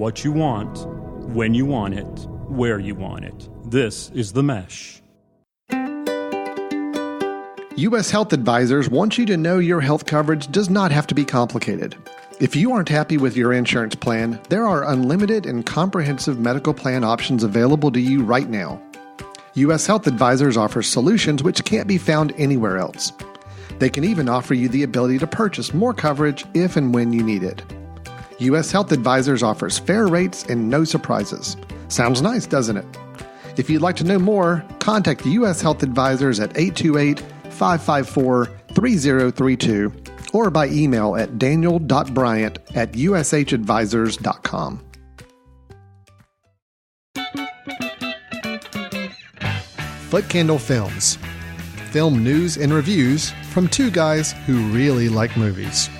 what you want, when you want it, where you want it. This is The Mesh. U.S. Health Advisors want you to know your health coverage does not have to be complicated. If you aren't happy with your insurance plan, there are unlimited and comprehensive medical plan options available to you right now. U.S. Health Advisors offers solutions which can't be found anywhere else. They can even offer you the ability to purchase more coverage if and when you need it. U.S. Health Advisors offers fair rates and no surprises. Sounds nice, doesn't it? If you'd like to know more, contact U.S. Health Advisors at 828-554-3032 or by email at daniel.bryant@ushadvisors.com. Footcandle Films. Film news and reviews from two guys who really like movies.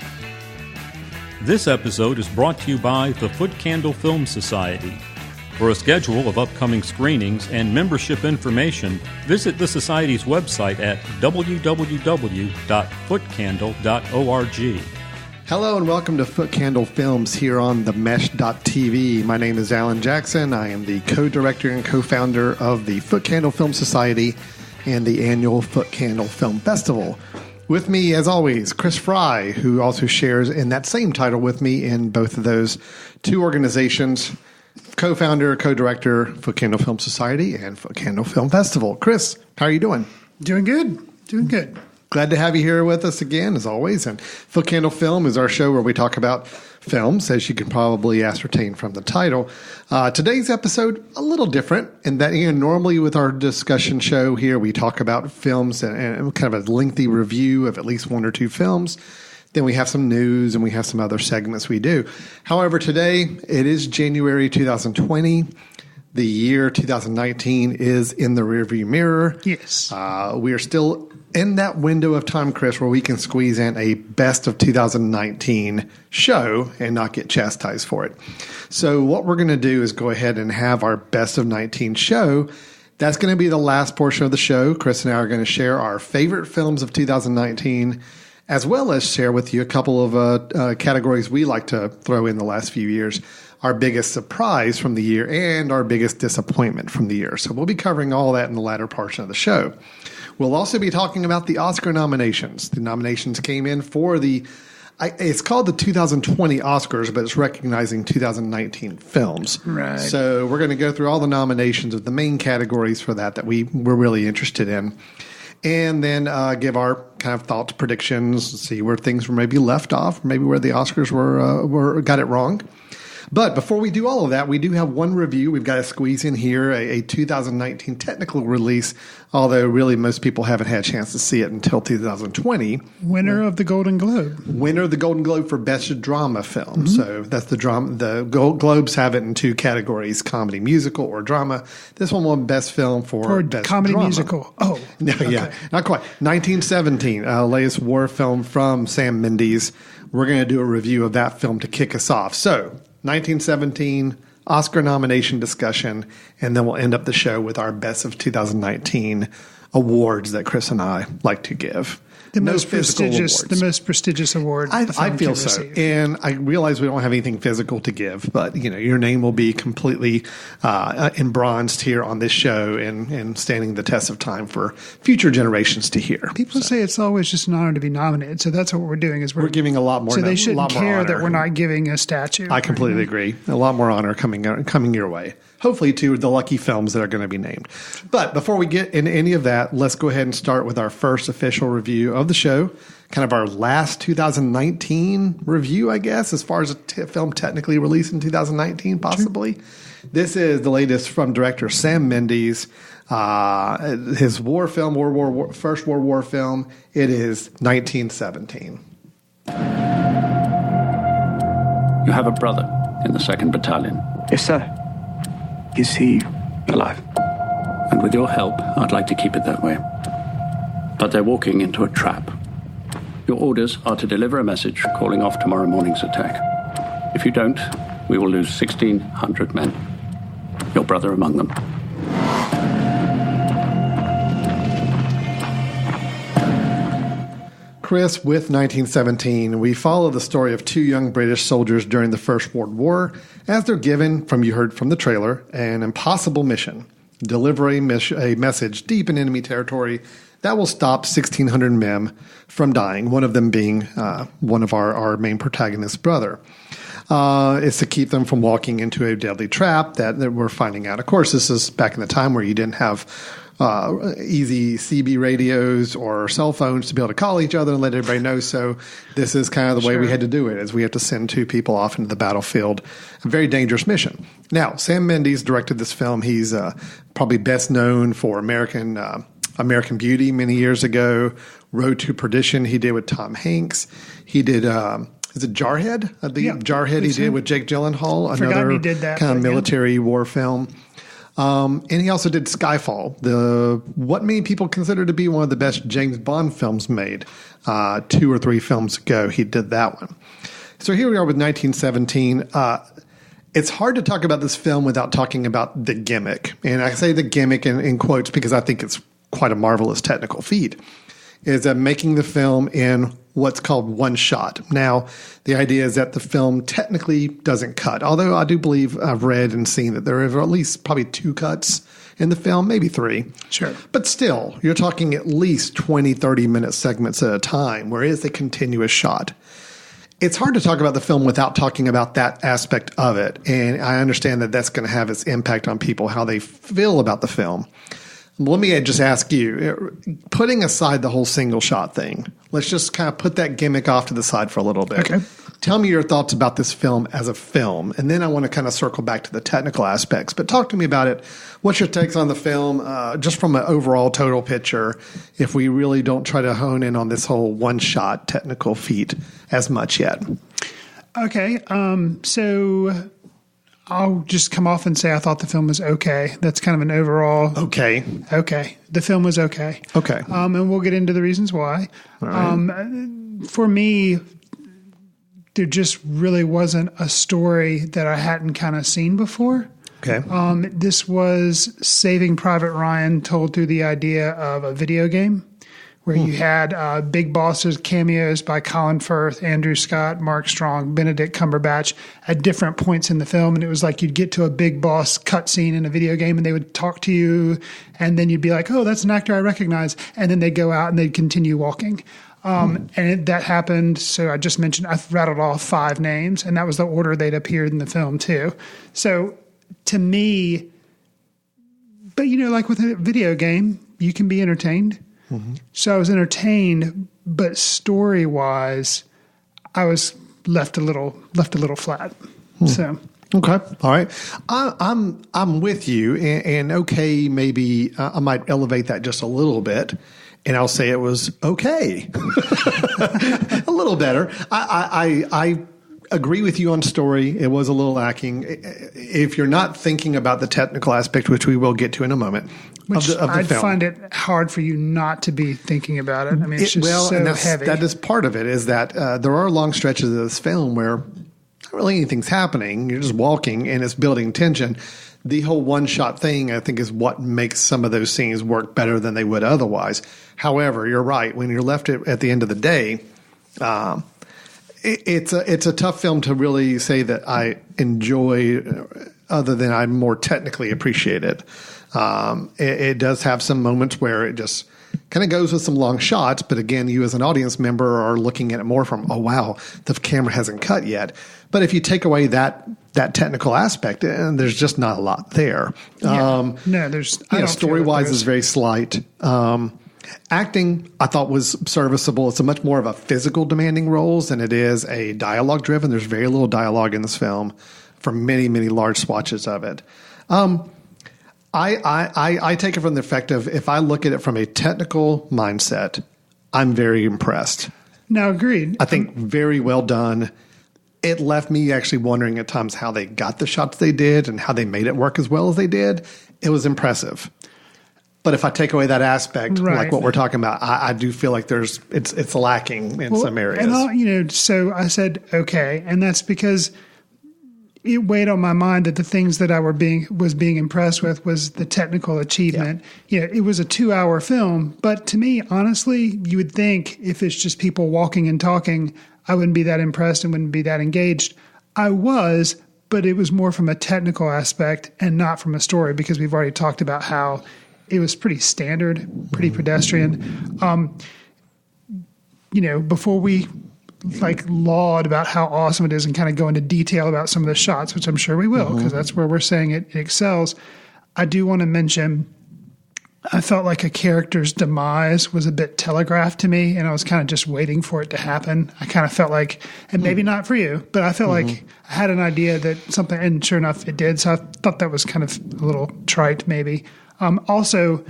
This episode is brought to you by the Footcandle Film Society. For a schedule of upcoming screenings and membership information, visit the Society's website at www.footcandle.org. Hello and welcome to Footcandle Films here on themesh.tv. My name is Alan Jackson. I am the co-director and co-founder of the Footcandle Film Society and the annual Footcandle Film Festival. With me, as always, Chris Fry, who also shares in that same title with me in both of those two organizations, co-founder, co-director, Footcandle Film Society and Footcandle Film Festival. Chris, how are you doing? Doing good. Doing good. Glad to have you here with us again, as always. And Footcandle Film is our show where we talk about films, as you can probably ascertain from the title. Today's episode, a little different in that, normally with our discussion show here, we talk about films and kind of a lengthy review of at least one or two films. Then we have some news and we have some other segments we do. However, today, it is January 2020. The year 2019 is in the rearview mirror. Yes. We are still in that window of time, Chris, where we can squeeze in a best of 2019 show and not get chastised for it. So what we're going to do is go ahead and have our best of 19 show. That's going to be the last portion of the show. Chris and I are going to share our favorite films of 2019, as well as share with you a couple of categories we like to throw in the last few years. Our biggest surprise from the year and our biggest disappointment from the year. So we'll be covering all that in the latter portion of the show. We'll also be talking about the Oscar nominations. The nominations came in for it's called the 2020 Oscars, but it's recognizing 2019 films. Right. So we're going to go through all the nominations of the main categories for that we're really interested in. And then give our kind of thoughts, predictions, see where things were maybe left off, maybe where the Oscars got it wrong. But before we do all of that, we do have one review. We've got to squeeze in here a 2019 technical release, although really most people haven't had a chance to see it until 2020. Winner of the Golden Globe. Winner of the Golden Globe for Best Drama Film. Mm-hmm. So that's the drama. The Globes have it in two categories, comedy musical or drama. This one won Best Film for Best comedy Drama. Musical. Oh. No, okay. Yeah, not quite. 1917, latest war film from Sam Mendes. We're going to do a review of that film to kick us off. So 1917, Oscar nomination discussion, and then we'll end up the show with our best of 2019 awards that Chris and I like to give. The most prestigious award. I feel so. And I realize we don't have anything physical to give, but your name will be completely embronzed here on this show and standing the test of time for future generations to hear. People say it's always just an honor to be nominated, so that's what we're doing. Is we're giving a lot more. So they shouldn't care that we're not giving a statue. I completely agree. A lot more honor coming your way. Hopefully to the lucky films that are going to be named. But before we get into any of that, let's go ahead and start with our first official review of the show, kind of our last 2019 review, I guess, as far as a film technically released in 2019, possibly. Sure. This is the latest from director Sam Mendes, his war film, First World War film. It is 1917. You have a brother in the 2nd Battalion. Yes, sir. Is he alive? And with your help, I'd like to keep it that way. But they're walking into a trap. Your orders are to deliver a message calling off tomorrow morning's attack. If you don't, we will lose 1,600 men. Your brother among them. Chris, with 1917, we follow the story of two young British soldiers during the First World War as they're given, from you heard from the trailer, an impossible mission. Deliver a message deep in enemy territory that will stop 1,600 men from dying, one of them being one of our main protagonist's brother. It's to keep them from walking into a deadly trap that we're finding out. Of course, this is back in the time where you didn't have easy CB radios or cell phones to be able to call each other and let everybody know. So this is kind of the way we had to do it, is we have to send two people off into the battlefield. A very dangerous mission. Now, Sam Mendes directed this film. He's probably best known for American Beauty many years ago, Road to Perdition he did with Tom Hanks. He did, is it Jarhead? Jarhead he did with Jake Gyllenhaal, another kind of military war film. And he also did Skyfall, what many people consider to be one of the best James Bond films made. 2 or 3 films ago, he did that one. So here we are with 1917. It's hard to talk about this film without talking about the gimmick. And I say the gimmick in quotes because I think it's quite a marvelous technical feat, is that making the film in what's called one shot. Now, the idea is that the film technically doesn't cut, although I do believe I've read and seen that there are at least probably 2 cuts in the film, maybe 3. Sure. But still, you're talking at least 20, 30-minute segments at a time, where it is a continuous shot. It's hard to talk about the film without talking about that aspect of it, and I understand that that's going to have its impact on people, how they feel about the film. Let me just ask you, putting aside the whole single shot thing, let's just kind of put that gimmick off to the side for a little bit. Okay. Tell me your thoughts about this film as a film, and then I want to kind of circle back to the technical aspects. But talk to me about it. What's your takes on the film, just from an overall total picture, if we really don't try to hone in on this whole one-shot technical feat as much yet? Okay, so I'll just come off and say I thought the film was okay. That's kind of an overall... Okay. The film was okay. Okay. And we'll get into the reasons why. All right. For me, there just really wasn't a story that I hadn't kind of seen before. Okay. This was Saving Private Ryan told through the idea of a video game, where you had big bosses cameos by Colin Firth, Andrew Scott, Mark Strong, Benedict Cumberbatch at different points in the film. And it was like you'd get to a big boss cutscene in a video game and they would talk to you. And then you'd be like, oh, that's an actor I recognize. And then they'd go out and they'd continue walking. That happened. So I just mentioned, I rattled off 5 names, and that was the order they'd appeared in the film too. So to me, but like with a video game, you can be entertained. Mm-hmm. So I was entertained, but story-wise, I was left a little flat. So okay, all right, I'm with you, and okay, maybe I might elevate that just a little bit, and I'll say it was okay, a little better. I agree with you on story. It was a little lacking. If you're not thinking about the technical aspect, which we will get to in a moment. Which of the I'd film. find it hard for you not to be thinking about it. I mean, it's just heavy. That is part of it, is that there are long stretches of this film where not really anything's happening. You're just walking and it's building tension. The whole one-shot thing, I think, is what makes some of those scenes work better than they would otherwise. However, you're right. When you're left at the end of the day, it's a tough film to really say that I enjoy, other than I more technically appreciate it. It does have some moments where it just kind of goes with some long shots, but again, you as an audience member are looking at it more from, oh wow, the camera hasn't cut yet. But if you take away that technical aspect, and there's just not a lot there. No, there's story-wise is very slight. Acting, I thought, was serviceable. It's a much more of a physical demanding roles than it is a dialogue driven. There's very little dialogue in this film for many, many large swatches of it. I take it from the effect of, if I look at it from a technical mindset, I'm very impressed. No, agreed. I think very well done. It left me actually wondering at times how they got the shots they did and how they made it work as well as they did. It was impressive. But if I take away that aspect, like what we're talking about, I do feel like it's lacking in some areas. And so I said okay, and that's because it weighed on my mind that the things that I was being impressed with was the technical achievement. Yeah. It was a 2-hour film, but to me, honestly, you would think if it's just people walking and talking, I wouldn't be that impressed and wouldn't be that engaged. I was, but it was more from a technical aspect and not from a story, because we've already talked about how it was pretty standard, pretty pedestrian. Before we laud about how awesome it is and kind of go into detail about some of the shots, which I'm sure we will, because that's where we're saying it excels. I do want to mention, I felt like a character's demise was a bit telegraphed to me, and I was kind of just waiting for it to happen. I kind of felt like, and maybe not for you, but I felt like I had an idea that something, and sure enough, it did. So I thought that was kind of a little trite, maybe. Also,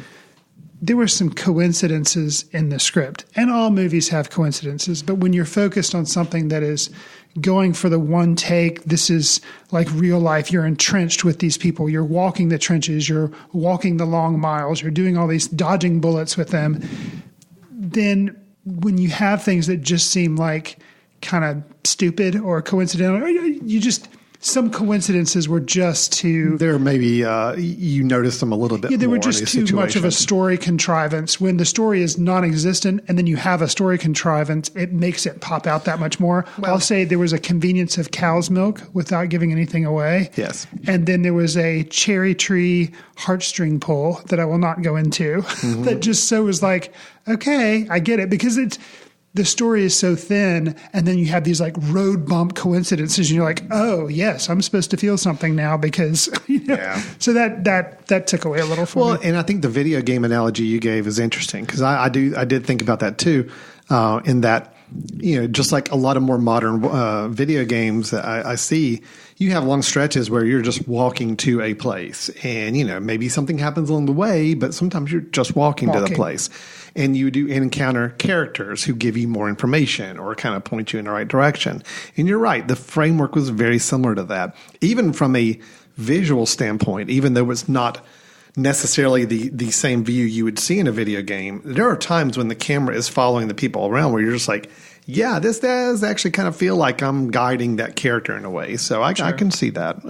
there were some coincidences in the script, and all movies have coincidences, but when you're focused on something that is going for the one take, this is like real life, you're entrenched with these people, you're walking the trenches, you're walking the long miles, you're doing all these dodging bullets with them, then when you have things that just seem like kind of stupid or coincidental, some coincidences were just too... There maybe you noticed them a little bit more. Yeah, they were just too much of a story contrivance. When the story is non-existent and then you have a story contrivance, it makes it pop out that much more. Well, I'll say there was a convenience of cow's milk without giving anything away. Yes. And then there was a cherry tree heartstring pull that I will not go into that just so was like, okay, I get it, because the story is so thin, and then you have these like road bump coincidences, and you're like, oh yes, I'm supposed to feel something now, because So that took away a little from me. Well, and I think the video game analogy you gave is interesting, because I did think about that too, in that, just like a lot of more modern video games that I see, you have long stretches where you're just walking to a place, and maybe something happens along the way, but sometimes you're just walking to the place. And you do encounter characters who give you more information or kind of point you in the right direction. And you're right, the framework was very similar to that. Even from a visual standpoint, even though it's not necessarily the same view you would see in a video game, there are times when the camera is following the people around where you're just like, yeah, this does actually kind of feel like I'm guiding that character in a way. So I can see that.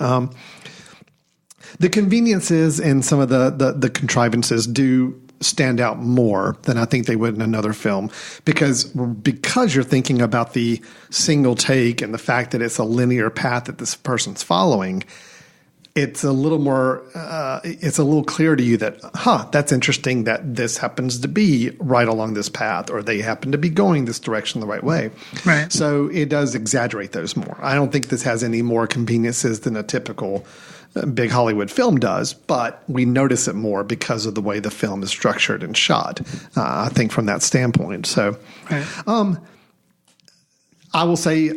The conveniences and some of the contrivances do stand out more than I think they would in another film, because you're thinking about the single take and the fact that it's a linear path that this person's following. It's a little more, it's a little clear to you that, that's interesting that this happens to be right along this path, or they happen to be going this direction the right way. Right. So it does exaggerate those more. I don't think this has any more conveniences than a typical big Hollywood film does, but we notice it more because of the way the film is structured and shot, I think, from that standpoint. So, right. I will say,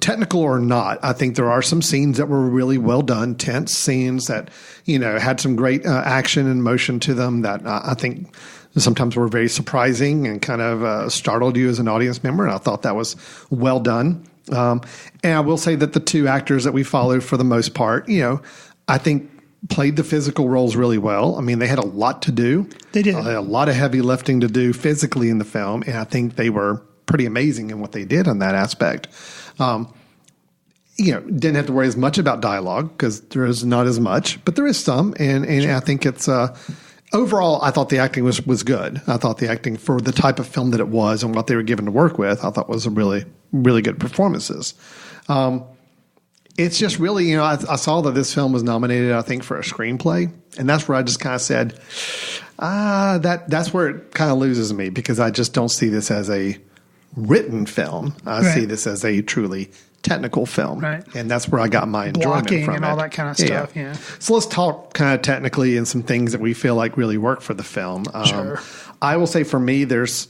technical or not, I think there are some scenes that were really well done, tense scenes that, had some great action and motion to them that I think sometimes were very surprising and kind of startled you as an audience member. And I thought that was well done. And I will say that the two actors that we followed for the most part, I think played the physical roles really well. I mean, they had a lot to do. They did. They had a lot of heavy lifting to do physically in the film. And I think they were pretty amazing in what they did on that aspect. Didn't have to worry as much about dialogue because there is not as much, but there is some. And sure. I think it's, overall, I thought the acting was good. I thought the acting for the type of film that it was and what they were given to work with, I thought was a really, really good performances. It's just really, I saw that this film was nominated, I think, for a screenplay. And that's where I just kind of said, that's where it kind of loses me, because I just don't see this as a written film. I see this as a truly technical film. Right. And that's where I got my enjoyment from and all that kind of stuff. Yeah. So let's talk kind of technically and some things that we feel like really work for the film. Sure. I will say for me, there's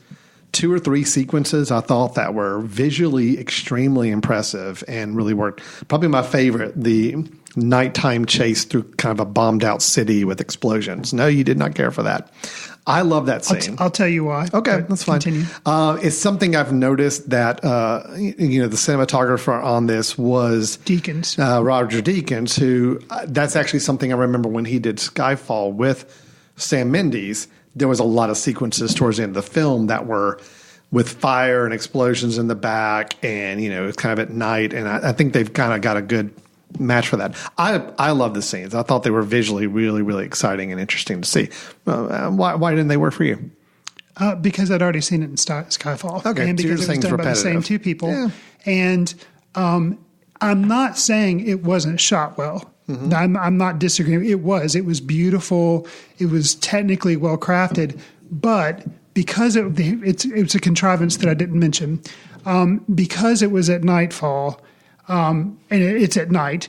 2 or 3 sequences I thought that were visually extremely impressive and really worked. Probably my favorite, the nighttime chase through kind of a bombed out city with explosions. No, you did not care for that. I love that scene. I'll tell you why. Okay, that's fine. Continue. It's something I've noticed that, the cinematographer on this was Deakins. Roger Deakins, who that's actually something I remember when he did Skyfall with Sam Mendes. There was a lot of sequences towards the end of the film that were with fire and explosions in the back, and it's kind of at night. And I think they've kind of got a good match for that. I love the scenes. I thought they were visually really, really exciting and interesting to see. Why didn't they work for you? Because I'd already seen it in Skyfall. Okay, and because it was done by the same two people. Yeah. And I'm not saying it wasn't shot well. Mm-hmm. I'm not disagreeing. It was beautiful. It was technically well crafted, but because it's a contrivance that I didn't mention, because it was at nightfall, and it's at night.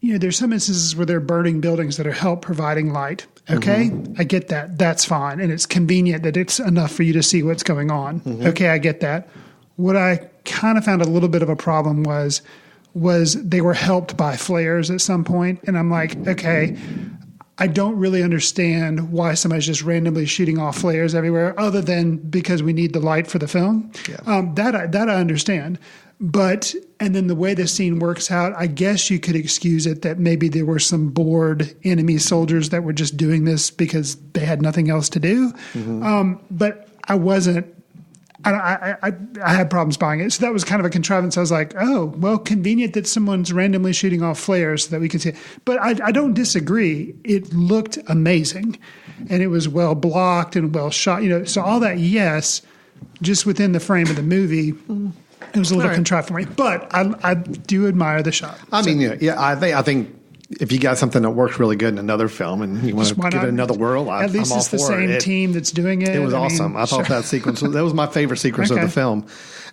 There's some instances where they're burning buildings that are providing light. Okay, mm-hmm. I get that. That's fine, and it's convenient that it's enough for you to see what's going on. Mm-hmm. Okay, I get that. What I kind of found a little bit of a problem was they were helped by flares at some point, and I'm like, okay, I don't really understand why somebody's just randomly shooting off flares everywhere, other than because we need the light for the film. Yeah. That I understand. And then the way the scene works out, I guess you could excuse it that maybe there were some bored enemy soldiers that were just doing this because they had nothing else to do. Mm-hmm. But I wasn't. I had problems buying it. So that was kind of a contrivance. I was like, oh, well, convenient that someone's randomly shooting off flares so that we can see it. But I don't disagree. It looked amazing. And it was well blocked and well shot. So all that, yes, just within the frame of the movie, it was a little contrived for me. But I do admire the shot. I think if you got something that works really good in another film and you want to give it another whirl, I'm all for it. At least it's the same team that's doing it. It was awesome. I thought that sequence that was my favorite sequence of the film.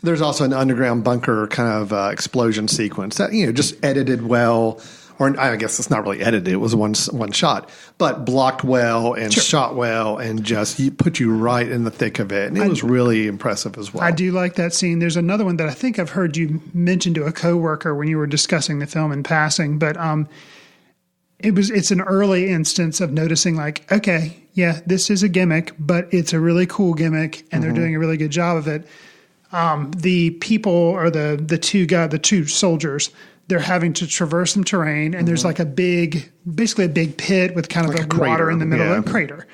There's also an underground bunker kind of explosion sequence that just edited well, or I guess it's not really edited. It was one shot, but blocked well and shot well and just put you right in the thick of it. And it was really impressive as well. I do like that scene. There's another one that I think I've heard you mention to a coworker when you were discussing the film in passing, but it's an early instance of noticing like, okay, yeah, this is a gimmick, but it's a really cool gimmick and they're doing a really good job of it. The people or the two soldiers, they're having to traverse some terrain and there's like basically a big pit with kind of like water in the middle of a crater.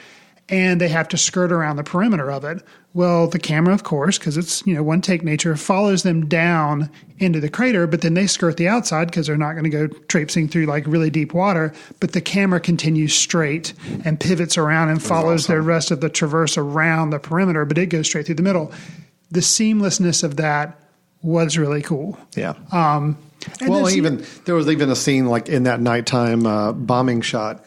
And they have to skirt around the perimeter of it. Well, the camera, of course, because it's one take nature, follows them down into the crater, but then they skirt the outside because they're not going to go traipsing through like really deep water. But the camera continues straight and pivots around and follows the rest of the traverse around the perimeter, but it goes straight through the middle. The seamlessness of that was really cool. Yeah. There was even a scene like in that nighttime bombing shot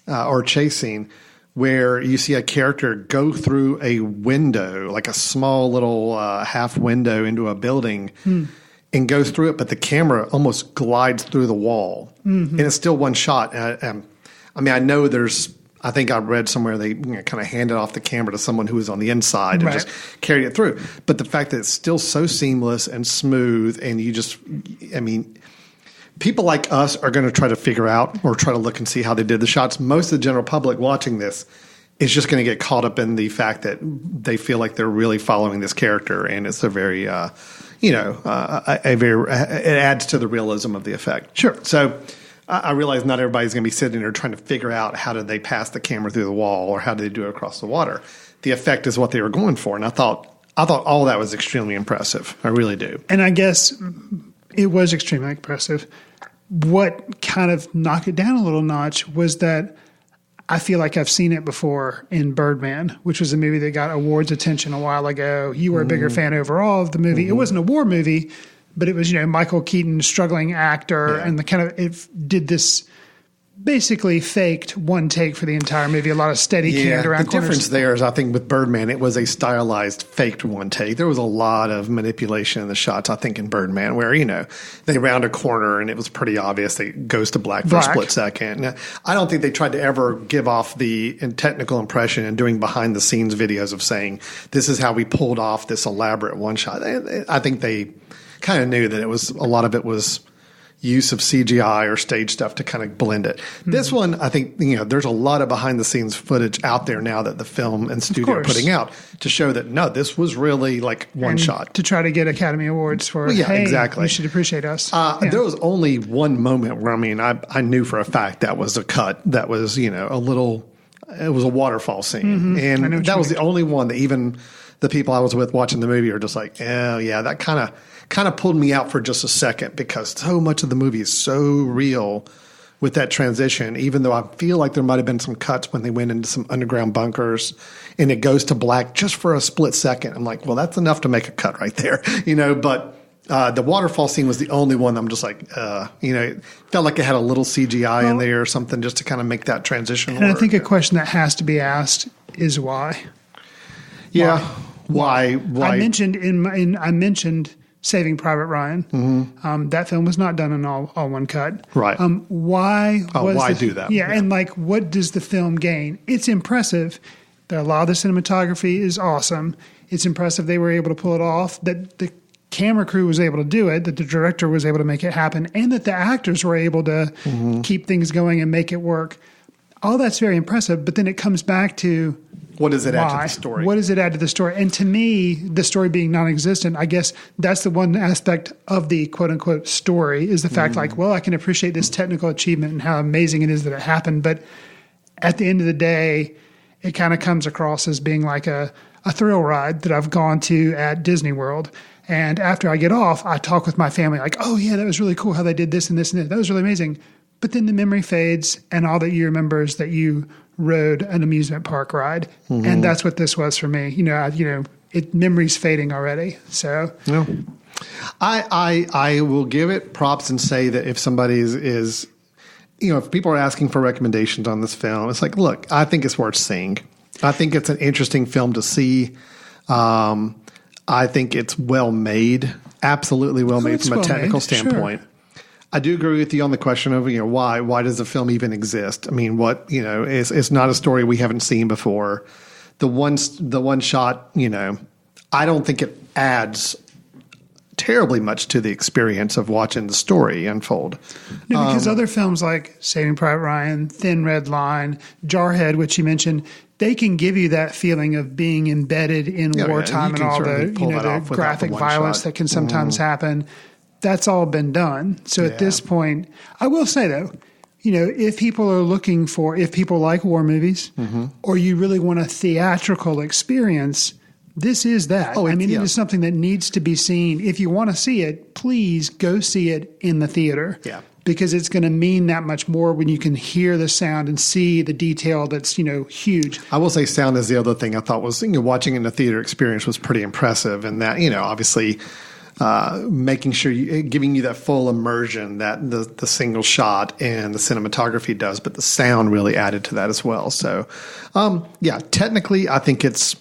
or chase scene where you see a character go through a window, like a small little half window into a building and goes through it, but the camera almost glides through the wall. Mm-hmm. And it's still one shot. I think I read somewhere they kind of handed off the camera to someone who was on the inside and just carried it through. But the fact that it's still so seamless and smooth and people like us are going to try to figure out or try to look and see how they did the shots. Most of the general public watching this is just going to get caught up in the fact that they feel like they're really following this character, and it's a very, it adds to the realism of the effect. Sure. So I realize not everybody's going to be sitting there trying to figure out how did they pass the camera through the wall or how did they do it across the water. The effect is what they were going for, and I thought all that was extremely impressive. I really do. And I guess it was extremely impressive. What kind of knocked it down a little notch was that I feel like I've seen it before in Birdman, which was a movie that got awards attention a while ago. You were a bigger fan overall of the movie. Mm-hmm. It wasn't a war movie, but it was, Michael Keaton, struggling actor, and it did this basically faked one take for the entire movie. A lot of steady cam around corners. The difference there is, I think, with Birdman, it was a stylized faked one take. There was a lot of manipulation in the shots, I think, in Birdman, where, they round a corner and it was pretty obvious it goes to black for a split second. Now, I don't think they tried to ever give off the technical impression in doing behind-the-scenes videos of saying, this is how we pulled off this elaborate one shot. I think they kind of knew that a lot of it was use of CGI or stage stuff to kind of blend it. Mm-hmm. This one, I think, there's a lot of behind the scenes footage out there now that the film and studio are putting out to show that, no, this was really like one shot. To try to get Academy Awards for, exactly. You should appreciate us. There was only one moment where, I knew for a fact that was a cut that was, it was a waterfall scene. Mm-hmm. And that was the only one that even the people I was with watching the movie are just like, oh yeah, that kind of pulled me out for just a second because so much of the movie is so real with that transition, even though I feel like there might have been some cuts when they went into some underground bunkers and it goes to black just for a split second. I'm like, well, that's enough to make a cut right there, but the waterfall scene was the only one I'm just like, it felt like it had a little CGI in there or something just to kind of make that transition and work. I think a question that has to be asked is why? Yeah. Why? I mentioned Saving Private Ryan. Mm-hmm. That film was not done in all one cut. Right. Why? Why do that? Yeah, and what does the film gain? It's impressive. A lot of the cinematography is awesome. It's impressive they were able to pull it off. That the camera crew was able to do it. That the director was able to make it happen, and that the actors were able to keep things going and make it work. All that's very impressive. But then it comes back to, what does it add to the story? What does it add to the story? And to me, the story being non-existent, I guess that's the one aspect of the quote-unquote story is the fact I can appreciate this technical achievement and how amazing it is that it happened. But at the end of the day, it kind of comes across as being like a thrill ride that I've gone to at Disney World. And after I get off, I talk with my family like, oh, yeah, that was really cool how they did this and this and that. That was really amazing. But then the memory fades and all that you remember is that you rode an amusement park ride. And that's what this was for me. Memory's fading already. So no. I will give it props and say that if somebody is if people are asking for recommendations on this film, it's like, look, I think it's worth seeing. I think it's an interesting film to see. I think it's well made, absolutely well made from a technical standpoint. Sure. I do agree with you on the question of, why does the film even exist? I mean, it's not a story we haven't seen before. The one shot, I don't think it adds terribly much to the experience of watching the story unfold. No, because other films like Saving Private Ryan, Thin Red Line, Jarhead, which you mentioned, they can give you that feeling of being embedded in wartime and all the graphic violence that can sometimes happen. That's all been done. So at this point, I will say though, if people like war movies or you really want a theatrical experience, this is that. It is something that needs to be seen. If you want to see it, please go see it in the theater. Yeah. Because it's going to mean that much more when you can hear the sound and see the detail that's, huge. I will say sound is the other thing I thought was, watching in the theater experience was pretty impressive. And that, obviously making sure giving you that full immersion that the single shot and the cinematography does, but the sound really added to that as well. So, technically, I think it's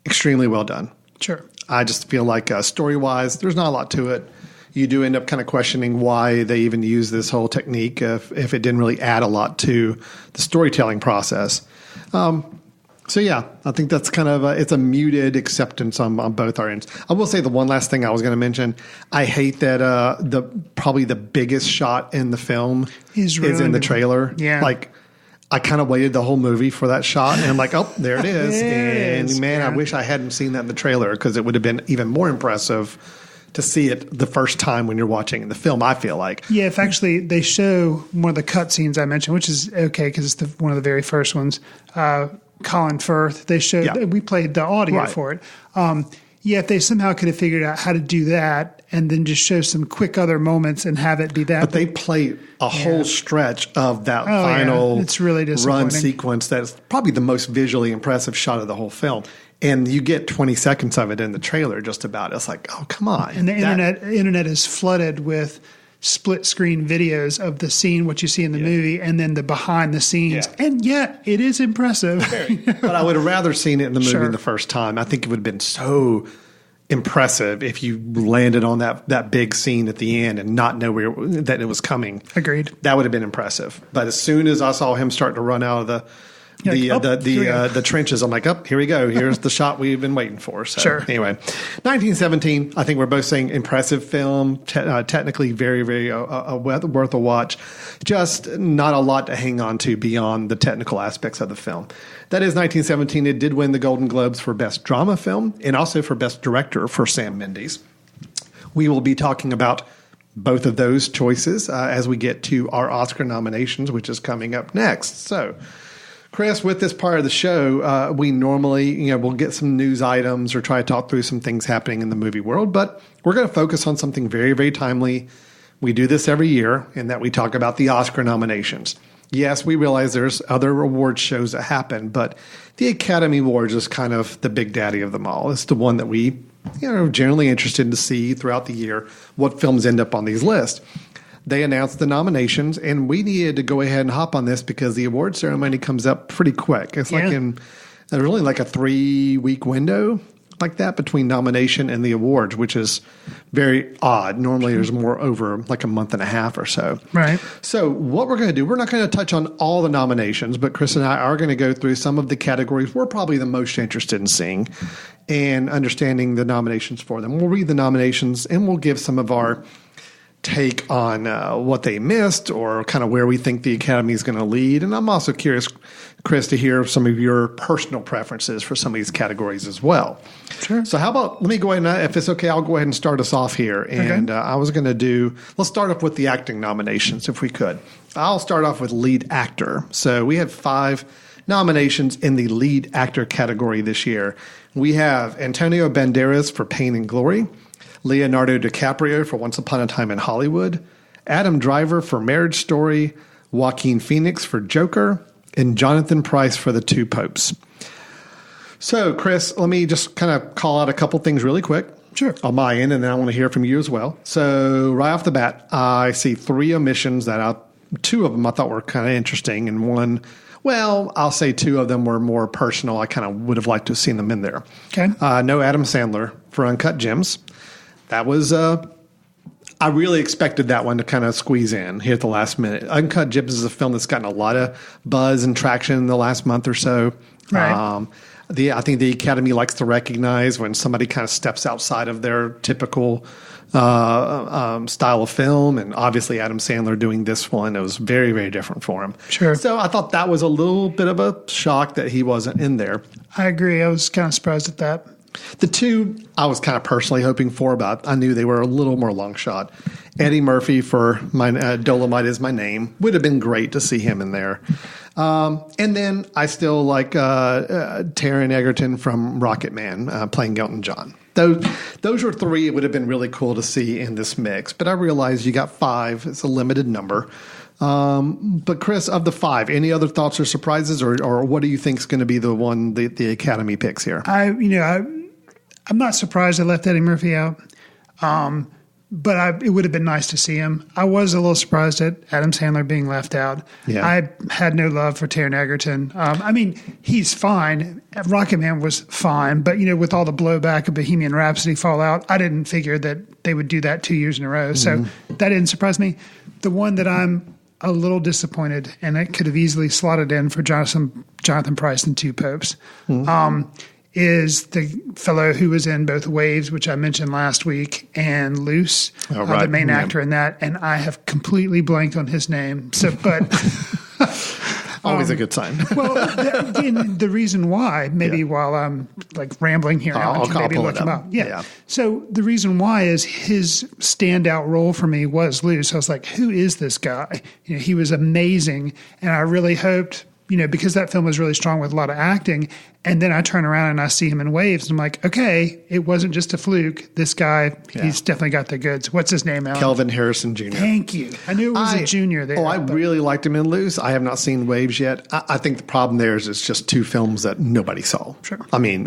extremely well done. Sure. I just feel like story-wise, there's not a lot to it. You do end up kind of questioning why they even use this whole technique if it didn't really add a lot to the storytelling process. I think that's kind of it's a muted acceptance on both our ends. I will say the one last thing I was going to mention. I hate that probably the biggest shot in the film is in the trailer. Yeah. Like, I kind of waited the whole movie for that shot, and I'm like, oh, there it is. I wish I hadn't seen that in the trailer because it would have been even more impressive to see it the first time when you're watching the film, I feel like. Yeah, if actually they show one of the cut scenes I mentioned, which is okay because it's one of the very first ones, Colin Firth, they showed, we played the audio for it. If they somehow could have figured out how to do that and then just show some quick other moments and have it be that. But they play a whole stretch of that final it's really run sequence that's probably the most visually impressive shot of the whole film. And you get 20 seconds of it in the trailer just about. It's like, oh, come on. And the internet is flooded with split screen videos of the scene, what you see in the movie, and then the behind the scenes. Yeah. And it is impressive. But I would have rather seen it in the movie the first time. I think it would have been so impressive if you landed on that big scene at the end and not know that it was coming. Agreed. That would have been impressive. But as soon as I saw him start to run out of the trenches, I'm like, here we go. Here's the shot we've been waiting for. So anyway, 1917, I think we're both saying impressive film, technically very, very worth a watch. Just not a lot to hang on to beyond the technical aspects of the film. That is 1917. It did win the Golden Globes for Best Drama Film and also for Best Director for Sam Mendes. We will be talking about both of those choices as we get to our Oscar nominations, which is coming up next. So, Chris, with this part of the show, we normally, we'll get some news items or try to talk through some things happening in the movie world, but we're going to focus on something very, very timely. We do this every year in that we talk about the Oscar nominations. Yes, we realize there's other award shows that happen, but the Academy Awards is kind of the big daddy of them all. It's the one that we are generally interested to see throughout the year what films end up on these lists. They announced the nominations, and we needed to go ahead and hop on this because the award ceremony comes up pretty quick. It's like really like a 3-week window like that between nomination and the awards, which is very odd. Normally there's more over like a month and a half or so. Right. So what we're going to do, we're not going to touch on all the nominations, but Chris and I are going to go through some of the categories we're probably the most interested in seeing and understanding the nominations for them. We'll read the nominations and we'll give some of our take on what they missed or kind of where we think the Academy is going to lead. And I'm also curious, Chris, to hear some of your personal preferences for some of these categories as well. Sure. So how about, let me go ahead and, if it's okay, I'll go ahead and start us off here. And I was going to let's start off with the acting nominations if we could. I'll start off with lead actor. So we had 5 nominations in the lead actor category this year. We have Antonio Banderas for Pain and Glory, Leonardo DiCaprio for Once Upon a Time in Hollywood, Adam Driver for Marriage Story, Joaquin Phoenix for Joker, and Jonathan Pryce for The Two Popes. So, Chris, let me just kind of call out a couple things really quick. Sure. On my end, and then I want to hear from you as well. So, right off the bat, I see 3 omissions that 2 of them I thought were kind of interesting, and one, well, I'll say 2 of them were more personal. I kind of would have liked to have seen them in there. Okay. No Adam Sandler for Uncut Gems. That was, I really expected that one to kind of squeeze in here at the last minute. Uncut Gems is a film that's gotten a lot of buzz and traction in the last month or so. Right. I think the Academy likes to recognize when somebody kind of steps outside of their typical style of film. And obviously Adam Sandler doing this one, it was very, very different for him. Sure. So I thought that was a little bit of a shock that he wasn't in there. I agree. I was kind of surprised at that. The 2 I was kind of personally hoping for, but I knew they were a little more long shot. Eddie Murphy for Dolomite Is My Name. Would have been great to see him in there. And then I still like Taron Egerton from Rocket Man playing Elton John. Those were 3 it would have been really cool to see in this mix. But I realized you got 5. It's a limited number. But Chris, of the 5, any other thoughts or surprises, or what do you think is going to be the one the Academy picks here? I'm not surprised they left Eddie Murphy out, but it would have been nice to see him. I was a little surprised at Adam Sandler being left out. Yeah. I had no love for Taron Egerton. He's fine. Rocket Man was fine, but with all the blowback of Bohemian Rhapsody fallout, I didn't figure that they would do that 2 years in a row. So that didn't surprise me. The one that I'm a little disappointed, and it could have easily slotted in for Jonathan Pryce and Two Popes, is the fellow who was in both Waves, which I mentioned last week, and Loose, the main actor in that, and I have completely blanked on his name. So, but always a good sign. Well, the reason why, maybe while I'm like rambling here, I'll maybe look him up. Yeah. So the reason why is his standout role for me was Loose. I was like, who is this guy? He was amazing, and I really hoped. Because that film was really strong with a lot of acting. And then I turn around and I see him in Waves. And I'm like, okay, it wasn't just a fluke. This guy, he's definitely got the goods. What's his name, Alan? Kelvin Harrison Jr. Thank you. I knew it was a junior there. I really liked him in Loose. I have not seen Waves yet. I think the problem there is it's just 2 films that nobody saw. Sure. I mean,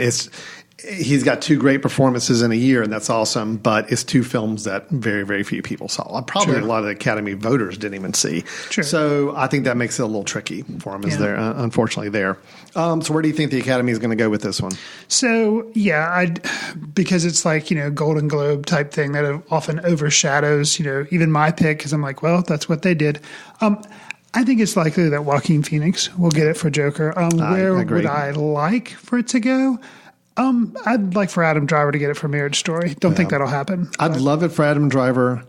he's got 2 great performances in a year, and that's awesome, but it's 2 films that very, very few people saw. Probably a lot of the Academy voters didn't even see. Sure. So I think that makes it a little tricky for him, unfortunately, there. So where do you think the Academy is going to go with this one? So, because it's like, Golden Globe type thing that often overshadows, even my pick, because I'm like, well, that's what they did. I think it's likely that Joaquin Phoenix will get it for Joker. Where would I like for it to go? I'd like for Adam Driver to get it for Marriage Story. Don't think that'll happen. I'd love it for Adam Driver,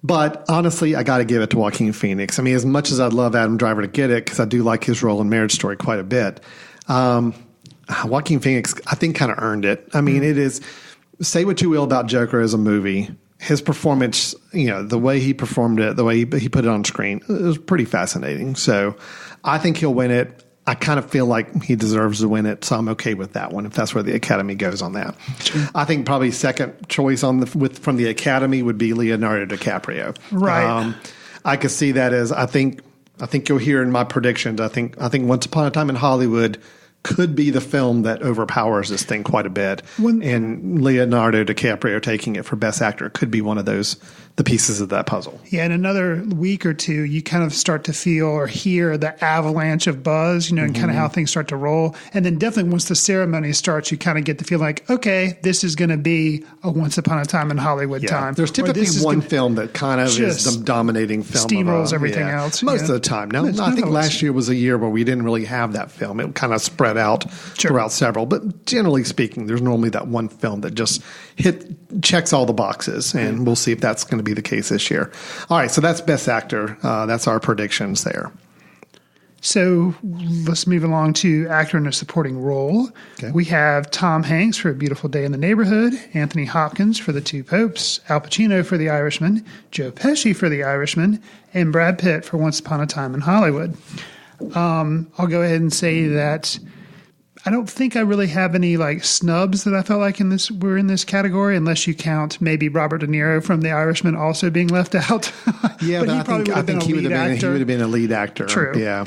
but honestly, I got to give it to Joaquin Phoenix. I mean, as much as I'd love Adam Driver to get it, because I do like his role in Marriage Story quite a bit, Joaquin Phoenix, I think, kind of earned it. I mean, it is, say what you will about Joker as a movie, his performance, the way he performed it, the way he put it on screen, it was pretty fascinating. So I think he'll win it. I kind of feel like he deserves to win it, so I'm okay with that one if that's where the Academy goes on that. Sure. I think probably second choice from the Academy would be Leonardo DiCaprio. Right. I could see that as I think you'll hear in my predictions. I think Once Upon a Time in Hollywood could be the film that overpowers this thing quite a bit. And Leonardo DiCaprio taking it for Best Actor could be one of the pieces of that puzzle. Yeah, in another week or two, you kind of start to feel or hear the avalanche of buzz, and kind of how things start to roll. And then definitely once the ceremony starts, you kind of get the feel like, okay, this is going to be a Once Upon a Time in Hollywood time. There's typically one film that kind of is the dominating film. Steamrolls everything else. Most of the time. Now, I think last year was a year where we didn't really have that film. It kind of spread out throughout several. But generally speaking, there's normally that one film that just checks all the boxes. And we'll see if that's going to be the case this year. All right, so that's Best Actor. That's our predictions there. So let's move along to actor in a supporting role. Okay. We have Tom Hanks for A Beautiful Day in the Neighborhood, Anthony Hopkins for The Two Popes, Al Pacino for The Irishman, Joe Pesci for The Irishman, and Brad Pitt for Once Upon a Time in Hollywood. I'll go ahead and say that I don't think I really have any snubs that I felt like were in this category, unless you count maybe Robert De Niro from The Irishman also being left out. Yeah, but I think he would have been a lead actor. True. Yeah.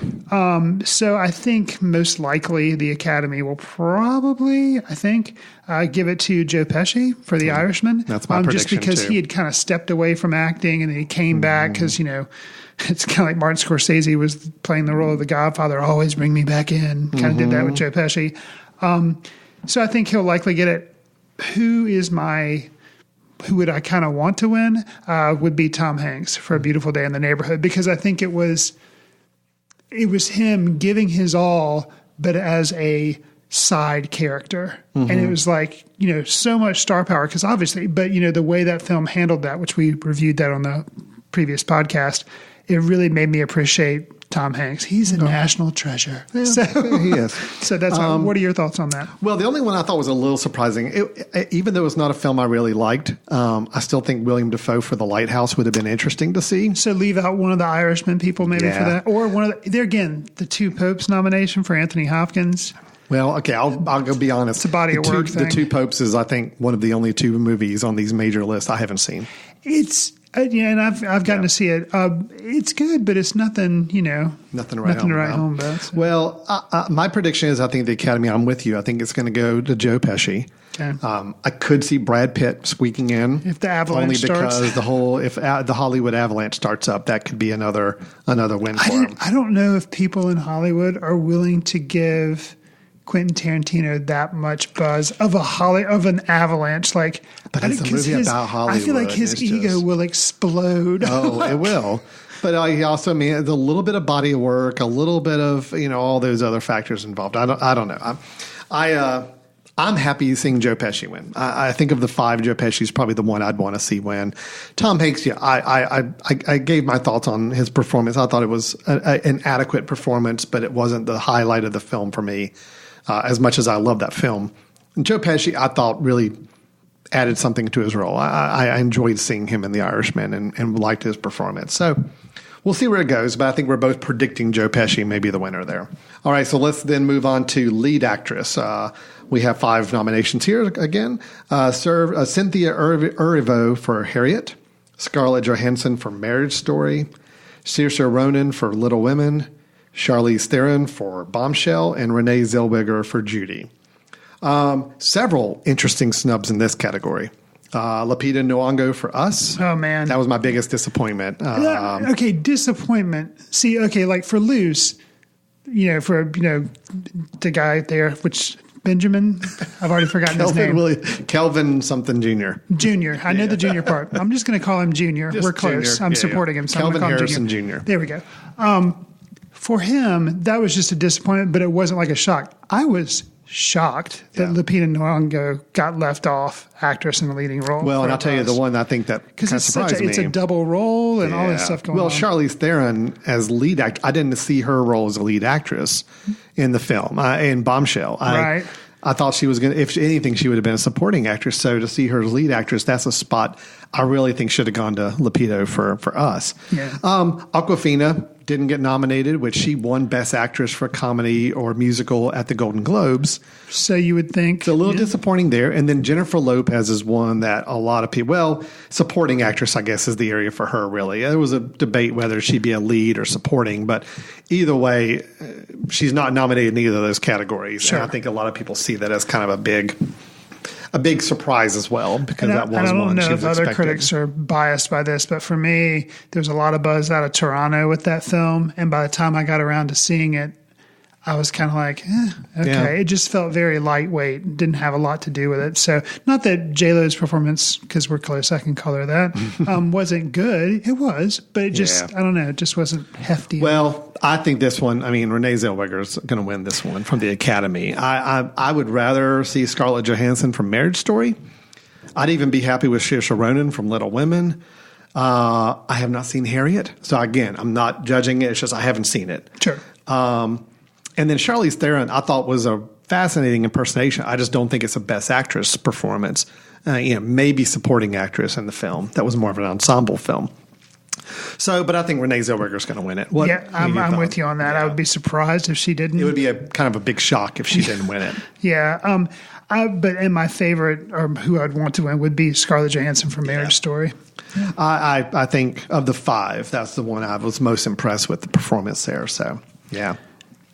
So I think most likely the Academy will probably, give it to Joe Pesci for The Irishman. That's my prediction, just because too. he had kind of stepped away from acting and then he came back because, it's kind of like Martin Scorsese was playing the role of the Godfather, always bring me back in. Kind of did that with Joe Pesci. So I think he'll likely get it. Who would I kind of want to win would be Tom Hanks for A Beautiful Day in the Neighborhood, because I think it was him giving his all, but as a side character. And it was so much star power because obviously, but the way that film handled that, which we reviewed that on the previous podcast, it really made me appreciate Tom Hanks. He's a national treasure. Yeah, he is. So that's what are your thoughts on that? Well, the only one I thought was a little surprising, even though it's not a film I really liked, I still think William Dafoe for The Lighthouse would have been interesting to see. So leave out one of the Irishman people maybe for that, or one of the Two Popes nomination for Anthony Hopkins. Well, okay, I'll go be honest. It's a body of work thing. The Two Popes is, I think, one of the only two movies on these major lists I haven't seen. It's and I've gotten to see it. It's good, but it's nothing. Nothing to write home about. So. Well, my prediction is I think the Academy. I'm with you. I think it's going to go to Joe Pesci. Okay. I could see Brad Pitt squeaking in if the avalanche starts. Because the Hollywood avalanche starts up, that could be another win for him. I don't know if people in Hollywood are willing to give Quentin Tarantino that much buzz of an avalanche. But it's a movie about Hollywood. I feel like his ego will explode. Oh, it will. But I also mean a little bit of body of work, a little bit of all those other factors involved. I don't know. I'm happy seeing Joe Pesci win. I think of the five, Joe Pesci's probably the one I'd want to see win. Tom Hanks, I gave my thoughts on his performance. I thought it was an adequate performance, but it wasn't the highlight of the film for me. As much as I love that film. And Joe Pesci, I thought, really added something to his role. I enjoyed seeing him in The Irishman and liked his performance. So we'll see where it goes, but I think we're both predicting Joe Pesci may be the winner there. All right, so let's then move on to lead actress. We have 5 nominations here again. Cynthia Erivo for Harriet, Scarlett Johansson for Marriage Story, Saoirse Ronan for Little Women, Charlize Theron for Bombshell, and Renee Zellweger for Judy. Several interesting snubs in this category. Lupita Nyong'o for Us. Oh, man. That was my biggest disappointment. Disappointment. See, for Loose, for, the guy there, which Benjamin, I've already forgotten his name. Kelvin something Jr. Junior. I know the junior part. I'm just going to call him Junior. We're close. Junior. I'm supporting him. So Kelvin I'm Harrison Jr. There we go. For him, that was just a disappointment, but it wasn't like a shock. I was shocked that Lupita Nyong'o got left off actress in the leading role. Well, and I'll tell you the one I think that kind of surprised me. It's a double role and all this stuff going on. Well, Charlize Theron as lead actor, I didn't see her role as a lead actress in the film, in Bombshell. Right. I thought she was going to, if anything, she would have been a supporting actress. So to see her as lead actress, that's a spot I really think should have gone to Lupita for Us. Yeah. Awkwafina didn't get nominated, which she won Best Actress for Comedy or Musical at the Golden Globes. So you would think. It's a little disappointing there. And then Jennifer Lopez is one that a lot of people, well, supporting actress, I guess, is the area for her, really. There was a debate whether she'd be a lead or supporting, but either way, she's not nominated in either of those categories. Sure. And I think a lot of people see that as kind of a big surprise as well, because that was one. I don't know if other expected. critics are biased by this, but for me, there's a lot of buzz out of Toronto with that film. And by the time I got around to seeing it, I was kind of like, okay. Yeah. It just felt very lightweight. Didn't have a lot to do with it. So not that J-Lo's performance, because we're close, I can color that, wasn't good. It was, but it just, I don't know, it just wasn't hefty. Well, I think this one, I mean, Renee Zellweger is going to win this one from the Academy. I would rather see Scarlett Johansson from Marriage Story. I'd even be happy with Saoirse Ronan from Little Women. I have not seen Harriet. So again, I'm not judging it. It's just I haven't seen it. Sure. And then Charlize Theron, I thought was a fascinating impersonation. I just don't think it's a Best Actress performance. Maybe supporting actress in the film. That was more of an ensemble film. So, but I think Renee Zellweger is going to win it. I'm with you on that. Yeah. I would be surprised if she didn't. It would be a kind of a big shock if she didn't win it. Yeah. But my favorite, or who I'd want to win, would be Scarlett Johansson from Marriage Story. Yeah. I think of the five, that's the one I was most impressed with the performance there. So, yeah.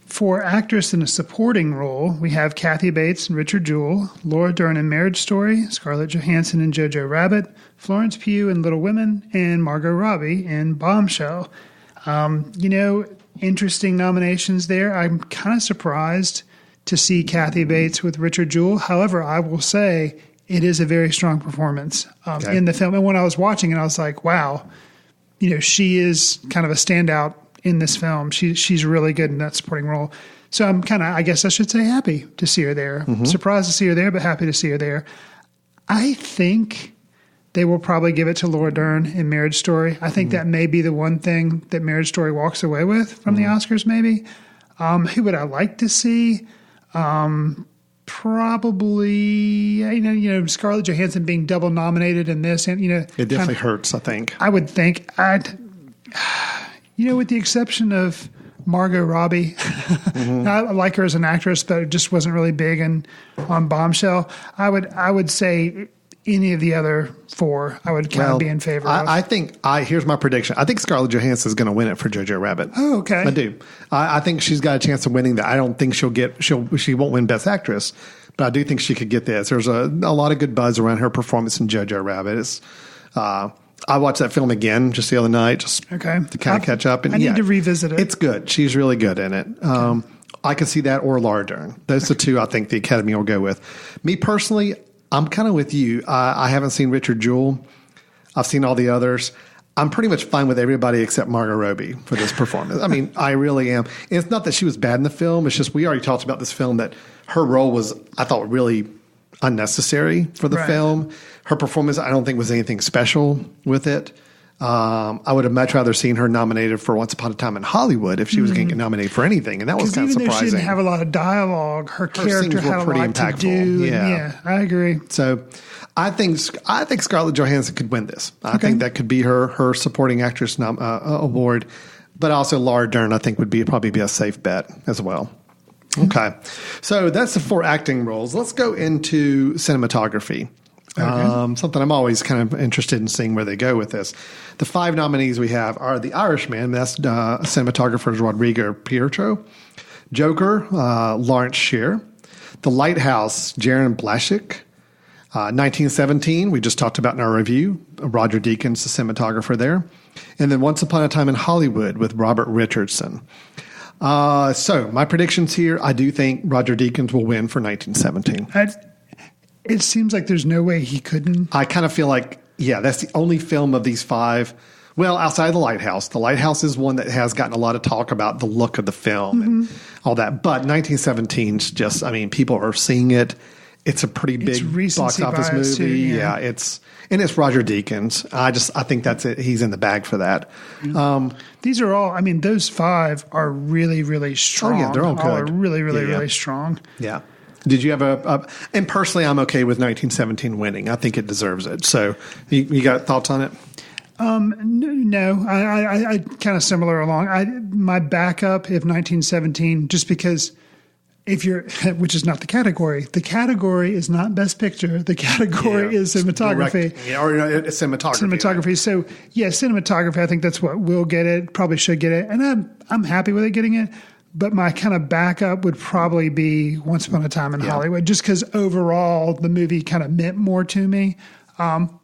For actress in a supporting role, we have Kathy Bates and Richard Jewell, Laura Dern in Marriage Story, Scarlett Johansson in Jojo Rabbit, Florence Pugh in Little Women, and Margot Robbie in Bombshell. Interesting nominations there. I'm kind of surprised to see Kathy Bates with Richard Jewell. However, I will say it is a very strong performance in the film. And when I was watching it, I was like, wow, she is kind of a standout in this film. She's really good in that supporting role. So I'm kind of, I guess I should say, happy to see her there. Mm-hmm. Surprised to see her there, but happy to see her there. I think they will probably give it to Laura Dern in Marriage Story. I think that may be the one thing that Marriage Story walks away with from the Oscars, maybe. Who would I like to see? Probably, Scarlett Johansson being double nominated in this. And, it definitely hurts, I think. I would think with the exception of Margot Robbie, I like her as an actress, but it just wasn't really big on Bombshell. I would say any of the other four, I would kind of be in favor of. I think here's my prediction. I think Scarlett Johansson is going to win it for Jojo Rabbit. Oh, okay. I do. I think she's got a chance of winning that. I don't think she won't win Best Actress, but I do think she could get this. There's a lot of good buzz around her performance in Jojo Rabbit. I watched that film again just the other night, to kind of catch up. And I need to revisit it. It's good. She's really good in it. I can see that, or Laura Dern. Those are the two I think the Academy will go with. Me personally, I'm kind of with you. I haven't seen Richard Jewell. I've seen all the others. I'm pretty much fine with everybody except Margot Robbie for this performance. I mean, I really am. And it's not that she was bad in the film. It's just we already talked about this film that her role was, I thought, really unnecessary for the film. Her performance, I don't think, was anything special with it. I would have much rather seen her nominated for Once Upon a Time in Hollywood if she was going to get nominated for anything, and that was kind of surprising. Even though she didn't have a lot of dialogue, her character had a lot impactful. to do. Yeah, I agree. So I think Scarlett Johansson could win this. I think that could be her supporting actress award, but also Laura Dern I think would probably be a safe bet as well. Okay, so that's the 4 acting roles. Let's go into cinematography. Something I'm always kind of interested in seeing where they go with this. The 5 nominees we have are The Irishman, that's cinematographer Rodrigo Prieto, Joker, Lawrence Sher, The Lighthouse, Jaron Blashik, 1917, we just talked about in our review, Roger Deakins, the cinematographer there, and then Once Upon a Time in Hollywood with Robert Richardson. So my predictions here, I do think Roger Deakins will win for 1917. It seems like there's no way he couldn't. I kind of feel like, that's the only film of these 5. Well, outside of The Lighthouse. The Lighthouse is one that has gotten a lot of talk about the look of the film and all that. But 1917's just, people are seeing it. It's a pretty big box office movie. Too, yeah. It's Roger Deakins. I think that's it. He's in the bag for that. These are all, those 5 are really, really strong. Oh, yeah, they're all good. All are really, really, really strong. Yeah. Did you have and personally, I'm okay with 1917 winning. I think it deserves it. So you got thoughts on it? No, I kind of similar along. My backup if 1917, just because if you're, which is not the category is not Best Picture. The category is cinematography. Cinematography. So yeah, cinematography. I think that's what will get it. Probably should get it, and I'm happy with it getting it. But my kind of backup would probably be Once Upon a Time in Hollywood, just because overall the movie kind of meant more to me. But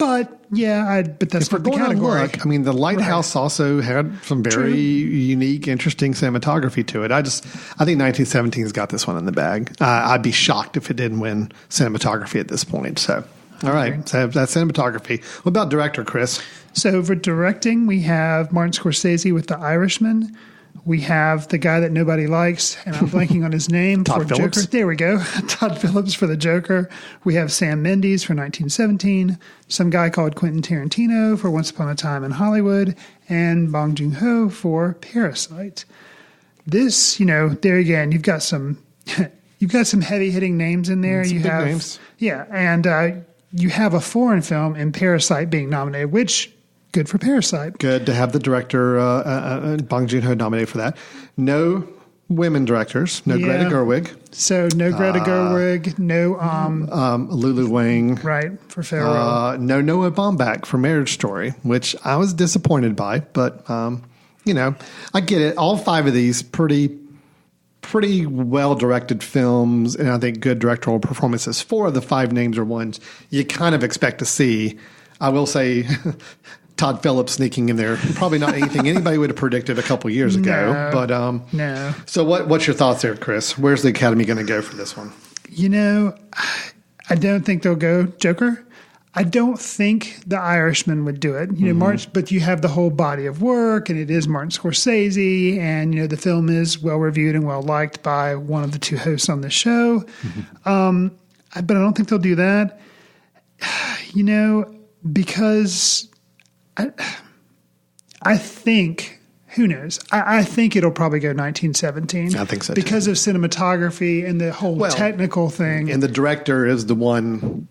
that's not the category. Look, I mean, The Lighthouse also had some very unique, interesting cinematography to it. I think 1917's got this one in the bag. I'd be shocked if it didn't win cinematography at this point. So, all right. So that's cinematography. What about director, Chris? So for directing, we have Martin Scorsese with The Irishman. We have the guy that nobody likes, and I'm blanking on his name. Todd Phillips. Joker. There we go. Todd Phillips for the Joker. We have Sam Mendes for 1917, some guy called Quentin Tarantino for Once Upon a Time in Hollywood, and Bong Joon-ho for Parasite. This, there again, you've got some heavy hitting names in there. Some big names. Yeah, and you have a foreign film in Parasite being nominated, which. Good for Parasite. Good to have the director, Bong Joon-ho, nominated for that. No women directors. No Greta Gerwig. So no Greta Gerwig. No Lulu Wang. Right, for Farewell. No Noah Baumbach for Marriage Story, which I was disappointed by. But, I get it. All 5 of these pretty well-directed films, and I think good directorial performances. 4 of the 5 names are ones you kind of expect to see. I will say... Todd Phillips sneaking in there. Probably not anything anybody would have predicted a couple years ago. No, but no. So what's your thoughts there, Chris? Where's the Academy going to go for this one? I don't think they'll go Joker. I don't think The Irishman would do it. Martin, but you have the whole body of work, and it is Martin Scorsese, and the film is well reviewed and well liked by one of the 2 hosts on the show. But I don't think they'll do that. Because. I think, who knows? I think it'll probably go 1917. I think so, because too. of cinematography and the whole technical thing. And the director is the one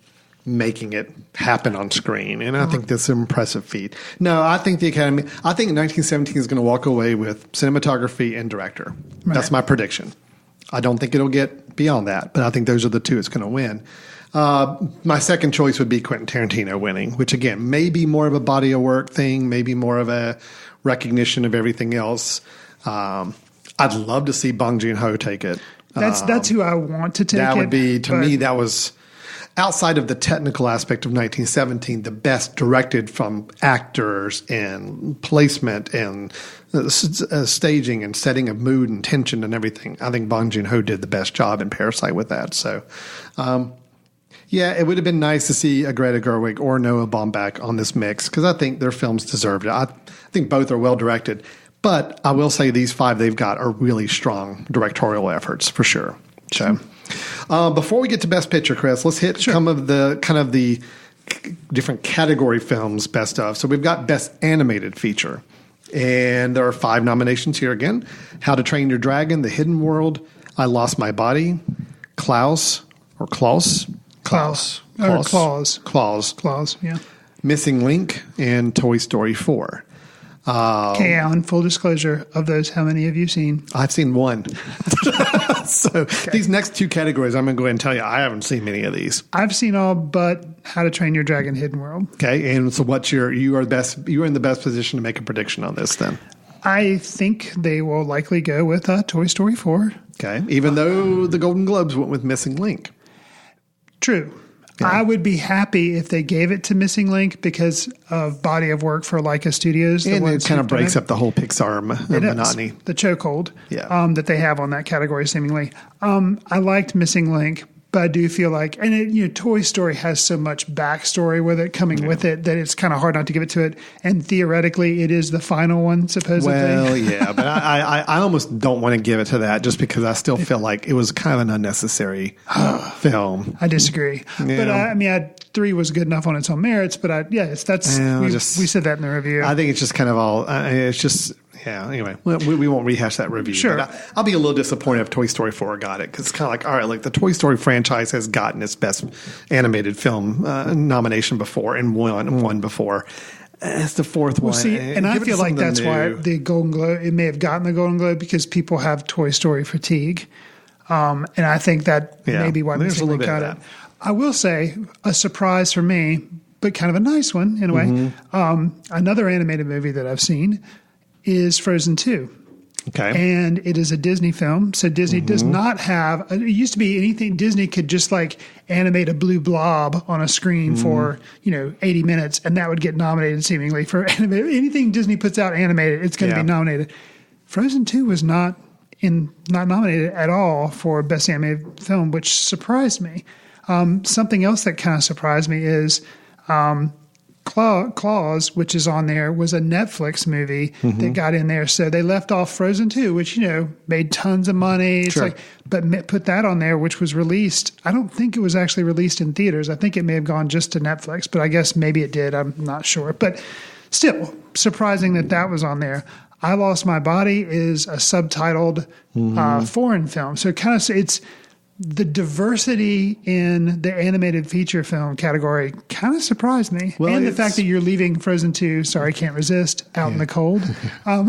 making it happen on screen. And I think that's an impressive feat. No, I think the Academy, I think 1917 is going to walk away with cinematography and director. Right. That's my prediction. I don't think it'll get beyond that, but I think those are the 2 it's going to win. My second choice would be Quentin Tarantino winning, which again, may be more of a body of work thing, maybe more of a recognition of everything else. I'd love to see Bong Joon-ho take it. That's who I want to take it. That would be, to me, that was, outside of the technical aspect of 1917, the best directed from actors and placement and staging and setting of mood and tension and everything. I think Bong Joon-ho did the best job in Parasite with that. So, yeah, it would have been nice to see a Greta Gerwig or Noah Baumbach on this mix because I think their films deserved it. I think both are well directed. But I will say these 5 they've got are really strong directorial efforts for sure. So before we get to Best Picture, Chris, let's hit some of the kind of the different category films best of. So we've got Best Animated Feature. And there are 5 nominations here again. How to Train Your Dragon, The Hidden World, I Lost My Body, Klaus, yeah. Missing Link, and Toy Story 4. Okay, Alan, full disclosure, of those, how many have you seen? I've seen 1. So these next 2 categories, I'm going to go ahead and tell you, I haven't seen many of these. I've seen all but How to Train Your Dragon Hidden World. Okay, and so you are in the best position to make a prediction on this then? I think they will likely go with Toy Story 4. Okay, even though the Golden Globes went with Missing Link. True. Yeah. I would be happy if they gave it to Missing Link because of body of work for Leica Studios. And it kind of breaks up the whole Pixar monotony. The chokehold that they have on that category, seemingly. I liked Missing Link, but I do feel like, and Toy Story has so much backstory with it coming with it that it's kind of hard not to give it to it. And theoretically, it is the final one, supposedly. Well, yeah, but I almost don't want to give it to that just because I still feel like it was kind of an unnecessary film. I disagree. Yeah. But 3 was good enough on its own merits, but we said that in the review. I think it's just kind of all, it's just... Yeah, anyway, we won't rehash that review. Sure. But I'll be a little disappointed if Toy Story 4 got it because it's kind of like, all right, the Toy Story franchise has gotten its best animated film nomination before and won before. It's the fourth one. See, and I Give it feel like something that's why new. the Golden Globe, it may have gotten the Golden Globe because people have Toy Story fatigue. And I think that may be why there's a little bit got of it. that. I will say a surprise for me, but kind of a nice one in a way. Another animated movie that I've seen is Frozen 2. Okay. And it is a Disney film. So Disney does not have, it used to be anything, Disney could just like animate a blue blob on a screen for, 80 minutes, and that would get nominated seemingly for animated. Anything Disney puts out animated, it's going to be nominated. Frozen 2 was not nominated at all for Best Animated Film, which surprised me. Something else that kind of surprised me is Claws, which is on there, was a Netflix movie that got in there. So they left off Frozen 2, which, made tons of money. It's but put that on there, which was released. I don't think it was actually released in theaters. I think it may have gone just to Netflix, but I guess maybe it did. I'm not sure. But still, surprising that was on there. I Lost My Body is a subtitled foreign film. So it's the diversity in the animated feature film category kind of surprised me. Well, and the fact that you're leaving Frozen 2, sorry, can't resist, out in the cold. I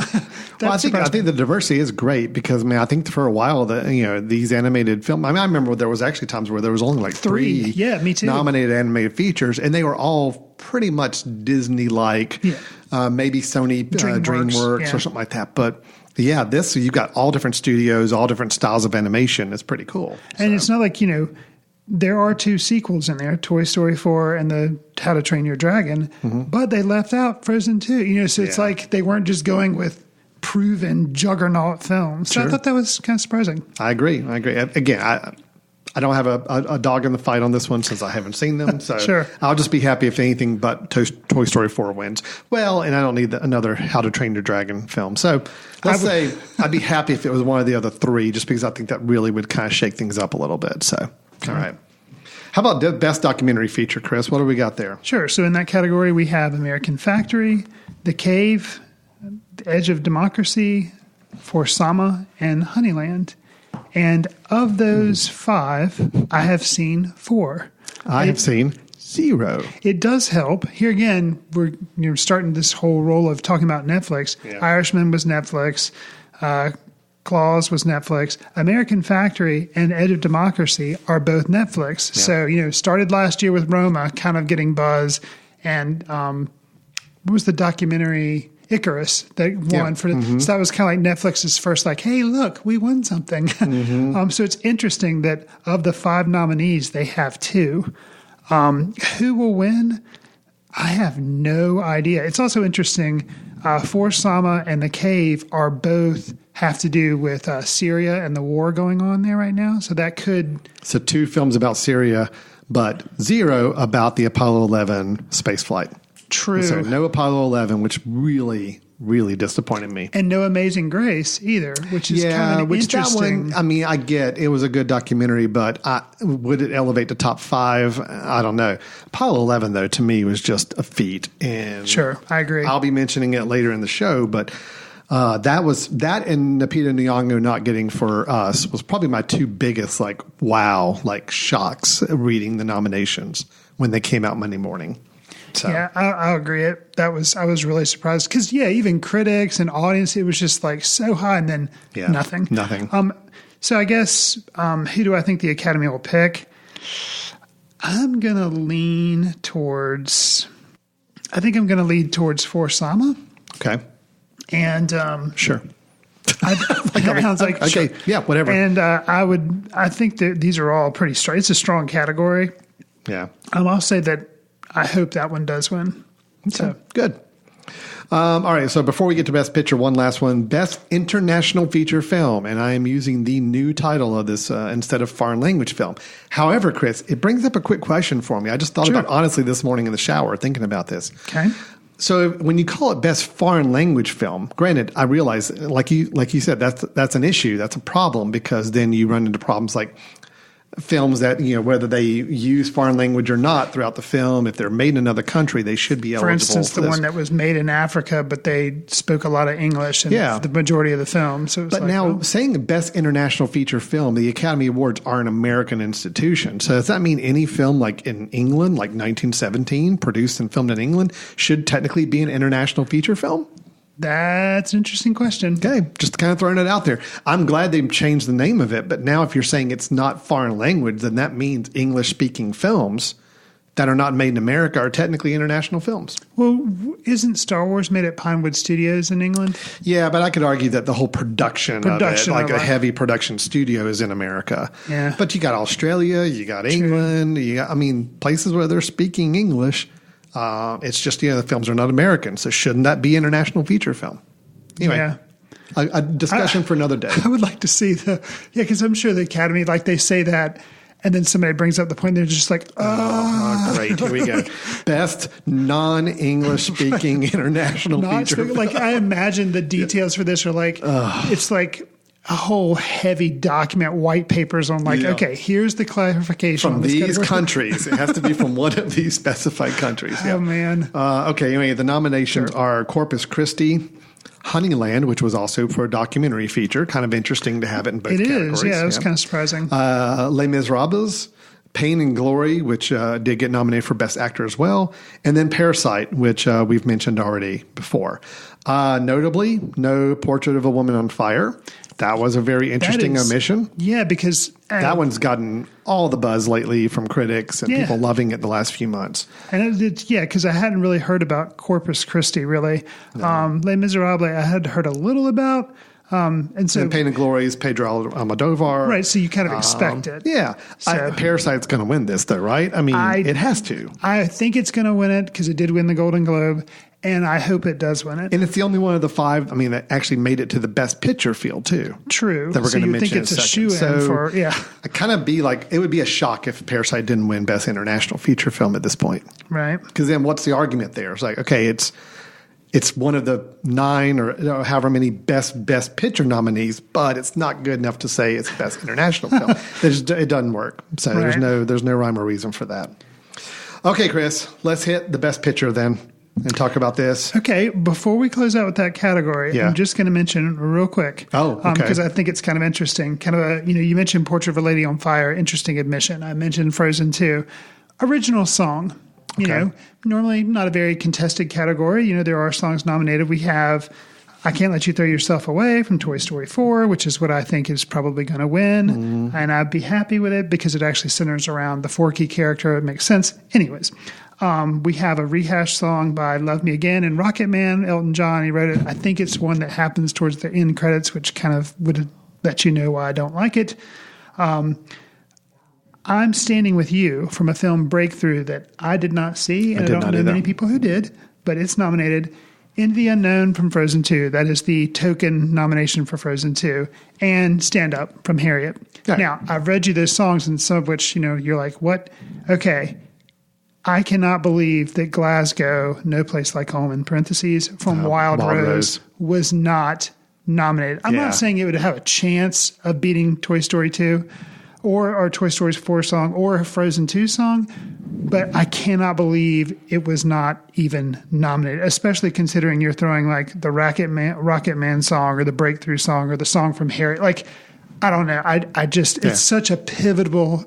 think the diversity is great because, I think for a while these animated film. I remember there was actually times where there was only like three me too. nominated animated features, and they were all pretty much Disney-like, maybe Sony DreamWorks or something like that. But this you've got all different studios, all different styles of animation. It's pretty cool. And it's not like, there are 2 sequels in there, Toy Story 4 and the How to Train Your Dragon, but they left out Frozen 2. So it's like they weren't just going with proven juggernaut films. So I thought that was kind of surprising. I agree. Again, I don't have a dog in the fight on this one since I haven't seen them. So I'll just be happy if anything but Toy Story 4 wins. Well, and I don't need another How to Train Your Dragon film. So let's say I'd be happy if it was one of the other 3, just because I think that really would kind of shake things up a little bit. So, all right. How about the best documentary feature, Chris? What do we got there? Sure. So in that category, we have American Factory, The Cave, The Edge of Democracy, For Sama, and Honeyland. And of those 5, I have seen 4. I have seen 0. It does help. Here again, we're starting this whole role of talking about Netflix. Yeah. Irishman was Netflix. Claws was Netflix. American Factory and Edge of Democracy are both Netflix. Yeah. So, started last year with Roma kind of getting buzz. And what was the documentary? Icarus that won for the, so that was kind of like Netflix's first hey, look, we won something. So it's interesting that of the 5 nominees, they have 2. Who will win? I have no idea. It's also interesting. For Sama and The Cave are both have to do with Syria and the war going on there right now. So that could. So 2 films about Syria, but 0 about the Apollo 11 spaceflight. True. So no Apollo 11, which really, really disappointed me. And no Amazing Grace either, which is kind of interesting. That one, I get it was a good documentary, but would it elevate to top 5? I don't know. Apollo 11, though, to me was just a feat. And sure, I agree. I'll be mentioning it later in the show, but that and Lupita Nyong'o not getting For Us was probably my 2 biggest shocks reading the nominations when they came out Monday morning. So. Yeah, I agree. I was really surprised because even critics and audience, it was just so high, and then nothing. So I guess who do I think the Academy will pick? I'm gonna lean towards. I think I'm gonna lead towards For Sama. Okay. And sure. Sounds like okay. Sure. Yeah, whatever. And I think that these are all pretty strong. It's a strong category. Yeah. I'll say that. I hope that one does win. So good. All right. So before we get to Best Picture, one last one: Best International Feature Film, and I am using the new title of this instead of Foreign Language Film. However, Chris, it brings up a quick question for me. I just thought about honestly this morning in the shower thinking about this. Okay. So when you call it Best Foreign Language Film, granted, I realize, like you said, that's an issue, that's a problem, because then you run into problems like films that, whether they use foreign language or not throughout the film, if they're made in another country, they should be eligible. For instance, the this. one that was made in Africa, but they spoke a lot of English in the majority of the film. So, but saying the best international feature film, the Academy Awards are an American institution. So does that mean any film like in England, like 1917, produced and filmed in England, should technically be an international feature film? That's an interesting question. Okay, just kind of throwing it out there. I'm glad they've changed the name of it, but now if you're saying it's not foreign language, then that means English-speaking films that are not made in America are technically international films. Well, isn't Star Wars made at Pinewood Studios in England? Yeah, but I could argue that the whole production of it, like a heavy production studio, is in America. Yeah. But you got Australia, you got England, places where they're speaking English. It's just, the films are not American, so shouldn't that be international feature film? Anyway, a discussion for another day. I would like to see because I'm sure the Academy, like they say that, and then somebody brings up the point, they're just like, great, here we go. Best non-English speaking international feature film. Like, I imagine the details for this are like, it's like a whole heavy document, white papers on okay, here's the clarification. From these countries. It has to be from one of these specified countries. Oh, man. Okay, anyway, the nominations are Corpus Christi, Honeyland, which was also for a documentary feature. Kind of interesting to have it in both categories. It was kind of surprising. Les Miserables, Pain and Glory, which did get nominated for Best Actor as well, and then Parasite, which we've mentioned already before. Notably, no Portrait of a Woman on Fire. That was a very interesting omission. Yeah, because that one's gotten all the buzz lately from critics and people loving it the last few months. And because I hadn't really heard about Corpus Christi, really. No. Les Miserables, I had heard a little about. And Pain and Glory is Pedro Almodovar. Right, so you kind of expect it. Yeah. So, Parasite's going to win this, though, right? I mean, it has to. I think it's going to win it because it did win the Golden Globe. And I hope it does win it. And it's the only one of the 5, that actually made it to the Best Picture field, too. True. That we're going to mention think it's a shoe-in for, I kind of it would be a shock if Parasite didn't win Best International Feature Film at this point. Right. Because then what's the argument there? It's like, okay, it's one of the 9 or however many best Picture nominees, but it's not good enough to say it's Best International Film. It doesn't work. So there's no rhyme or reason for that. Okay, Chris, let's hit the Best Picture then. And talk about this. Okay, before we close out with that category, I'm just going to mention real quick. Oh, okay. Because I think it's kind of interesting. Kind of you mentioned Portrait of a Lady on Fire, interesting admission. I mentioned Frozen 2. Original song, normally not a very contested category. There are songs nominated. We have I Can't Let You Throw Yourself Away from Toy Story 4, which is what I think is probably going to win. Mm. And I'd be happy with it because it actually centers around the Forky character. It makes sense. Anyways. We have a rehash song by Love Me Again and Rocket Man, Elton John. He wrote it. I think it's one that happens towards the end credits, which kind of would let you know why I don't like it. I'm Standing With You from a film Breakthrough that I did not see, and I don't know many people who did, but it's nominated. Into the Unknown from Frozen 2. That is the token nomination for Frozen 2. And Stand Up from Harriet. Right. Now, I've read you those songs, and some of which, you're like, what? Okay. I cannot believe that Glasgow, No Place Like Home, in parentheses, from Wild Rose was not nominated. I'm not saying it would have a chance of beating Toy Story 2 or Toy Story 4 song or a Frozen 2 song, but I cannot believe it was not even nominated, especially considering you're throwing like the Rocket Man song or the Breakthrough song or the song from Harriet. Like, I don't know. I just it's such a pivotal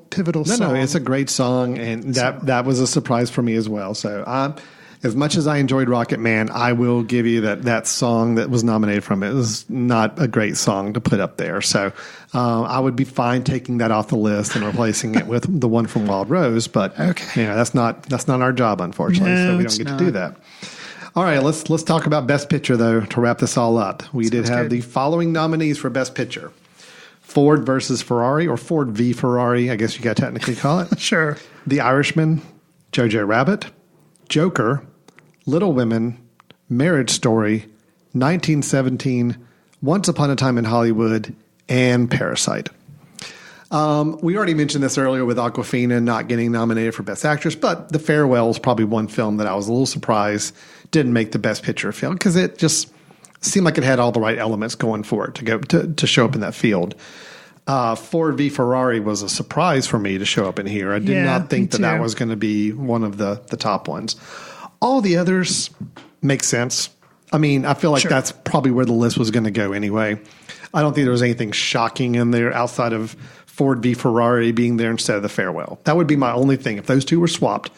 song. No, it's a great song, and that was a surprise for me as well. So, as much as I enjoyed Rocket Man, I will give you that song that was nominated from it was not a great song to put up there. So, I would be fine taking that off the list and replacing it with the one from Wild Rose. But that's not our job, unfortunately. So we don't get to do that. All right, let's talk about Best Picture though to wrap this all up. We did have the following nominees for Best Picture. Ford versus Ferrari, or Ford v. Ferrari, I guess you got to technically call it. Sure. The Irishman, Jojo Rabbit, Joker, Little Women, Marriage Story, 1917, Once Upon a Time in Hollywood, and Parasite. We already mentioned this earlier with Awkwafina not getting nominated for Best Actress, but The Farewell is probably one film that I was a little surprised didn't make the Best Picture film because it just seemed like it had all the right elements going for it to show up in that field. Ford v Ferrari was a surprise for me to show up in here. I did not think that was going to be one of the top ones. All the others make sense. I mean, I feel like that's probably where the list was going to go anyway. I don't think there was anything shocking in there outside of Ford v Ferrari being there instead of the Farewell. That would be my only thing. If those two were swapped,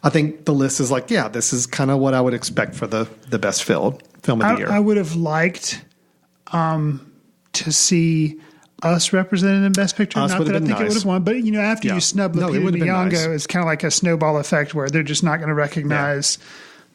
I think the list is like, yeah, this is kind of what I would expect for the best film of the year. I would have liked to see us represented in Best Picture. Not that I think it would have won, but after you snub Lupita Nyong'o, it's kind of like a snowball effect where they're just not going to recognize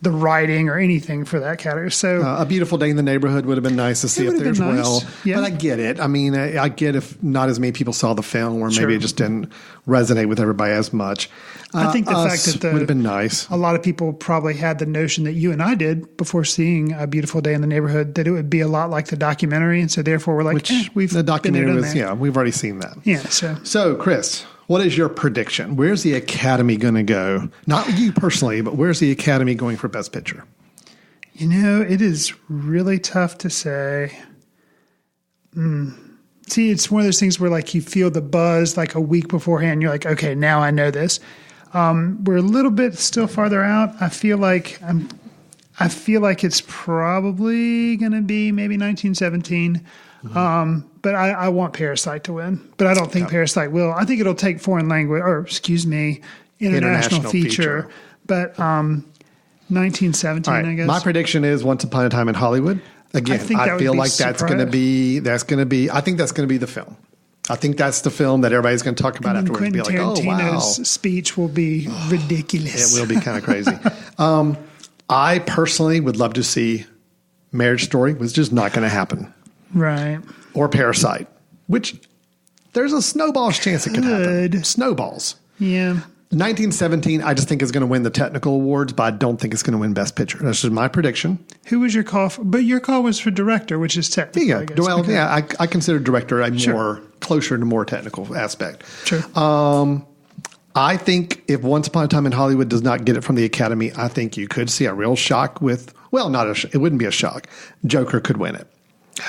the writing or anything for that category. So A Beautiful Day in the Neighborhood would have been nice to see up there as well. Yeah. But I get it. I mean, I get if not as many people saw the film, or maybe it just didn't resonate with everybody as much. I think the fact that would have been nice. A lot of people probably had the notion that you and I did before seeing A Beautiful Day in the Neighborhood that it would be a lot like the documentary, and so therefore we're like, the documentary was we've already seen that. Yeah. So Chris, what is your prediction? Where's the Academy going to go? Not you personally, but where's the Academy going for Best Picture? It is really tough to say. See, it's one of those things where like you feel the buzz like a week beforehand. You're like, okay, now I know this. We're a little bit still farther out. I feel like it's probably going to be maybe 1917. But I want Parasite to win. But I don't think Parasite will. I think it'll take foreign language, international feature. But 1917, right. I guess. My prediction is Once Upon a Time in Hollywood. Again, I feel like that's going to be. I think that's going to be the film. I think that's the film that everybody's going to talk about afterwards. Quentin Tarantino's speech will be ridiculous. It will be kind of crazy. I personally would love to see Marriage Story, which is just not going to happen. Right. Or Parasite, which there's a snowball's chance it could happen. Snowballs. Yeah. 1917, I just think is going to win the technical awards, but I don't think it's going to win Best Picture. That's just my prediction. Who was your call for? But your call was for director, which is technical. Yeah, I guess. I consider director a more closer to more technical aspect. Sure. I think if Once Upon a Time in Hollywood does not get it from the Academy, I think you could see a real shock with. Well, it wouldn't be a shock. Joker could win it.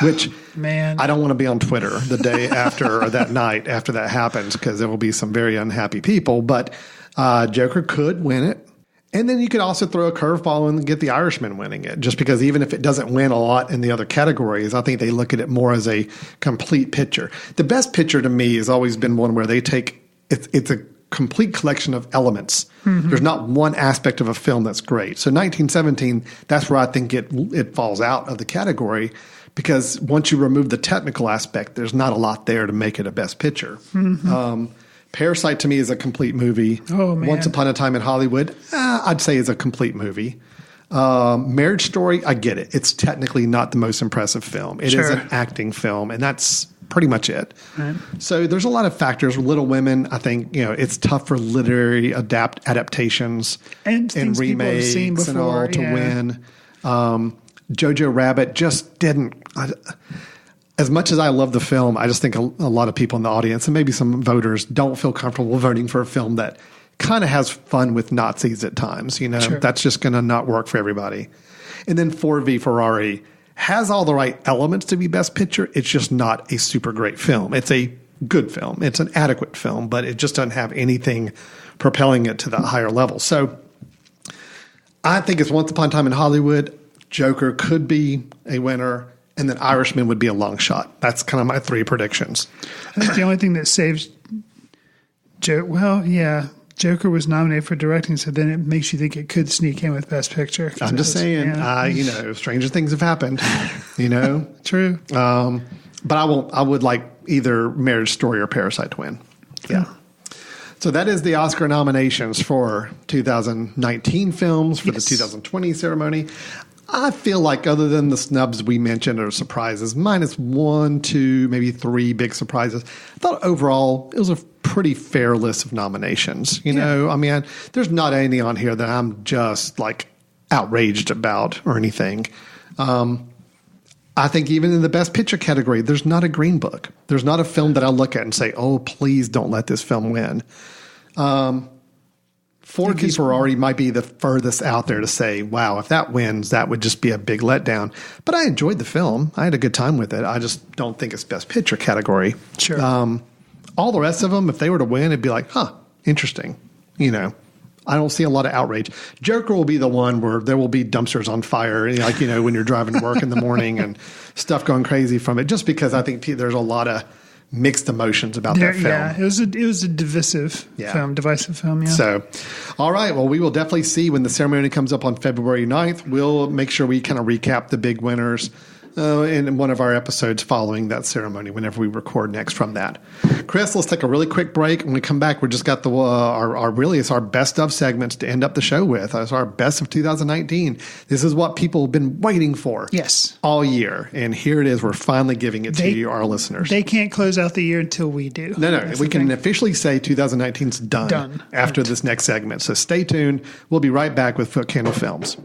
Which, man, I don't want to be on Twitter the day after or that night after that happens, because there will be some very unhappy people. But Joker could win it. And then you could also throw a curveball and get The Irishman winning it, just because even if it doesn't win a lot in the other categories, I think they look at it more as a complete picture. The best picture to me has always been one where they take it's a complete collection of elements. Mm-hmm. There's not one aspect of a film that's great. So 1917, that's where I think it falls out of the category. Because once you remove the technical aspect, there's not a lot there to make it a best picture. Mm-hmm. Parasite to me is a complete movie. Oh, man. Once Upon a Time in Hollywood, I'd say is a complete movie. Marriage Story, I get it. It's technically not the most impressive film. It is an acting film, and that's pretty much it. Right. So there's a lot of factors. Little Women, I think, it's tough for literary adaptations and remakes and all to win. Jojo Rabbit just didn't. As much as I love the film, I just think a lot of people in the audience and maybe some voters don't feel comfortable voting for a film that kind of has fun with Nazis at times. That's just going to not work for everybody. And then Ford v Ferrari has all the right elements to be Best Picture. It's just not a super great film. It's a good film. It's an adequate film, but it just doesn't have anything propelling it to the higher level. So I think it's Once Upon a Time in Hollywood. Joker could be a winner, and then Irishman would be a long shot. That's kind of my three predictions. I think the only thing that saves Joker was nominated for directing, so then it makes you think it could sneak in with Best Picture. I'm just saying, stranger things have happened, True. But I would like either Marriage Story or Parasite to win. Yeah. So that is the Oscar nominations for 2019 films for the 2020 ceremony. I feel like other than the snubs we mentioned or surprises, minus 1, 2, maybe 3 big surprises, I thought overall it was a pretty fair list of nominations. I mean, there's not any on here that I'm just like outraged about or anything. I think even in the Best Picture category, there's not a Green Book. There's not a film that I look at and say, oh, please don't let this film win. Ford people already might be the furthest out there to say, wow, if that wins, that would just be a big letdown. But I enjoyed the film. I had a good time with it. I just don't think it's Best Picture category. Sure. All the rest of them, if they were to win, it'd be like, huh, interesting. I don't see a lot of outrage. Joker will be the one where there will be dumpsters on fire, like, when you're driving to work in the morning and stuff going crazy from it, just because I think there's a lot of mixed emotions about that film. Yeah, it was a divisive film, yeah. So, all right, well, we will definitely see when the ceremony comes up on February 9th. We'll make sure we kind of recap the big winners in one of our episodes following that ceremony whenever we record next from that. Chris, let's take a really quick break. When we come back, we just got it's our best of segments to end up the show with. It's our best of 2019. This is what people have been waiting for all year. And here it is. We're finally giving it to you, our listeners. They can't close out the year until we do. No. We can officially say 2019's done after this next segment. So stay tuned. We'll be right back with Footcandle Films.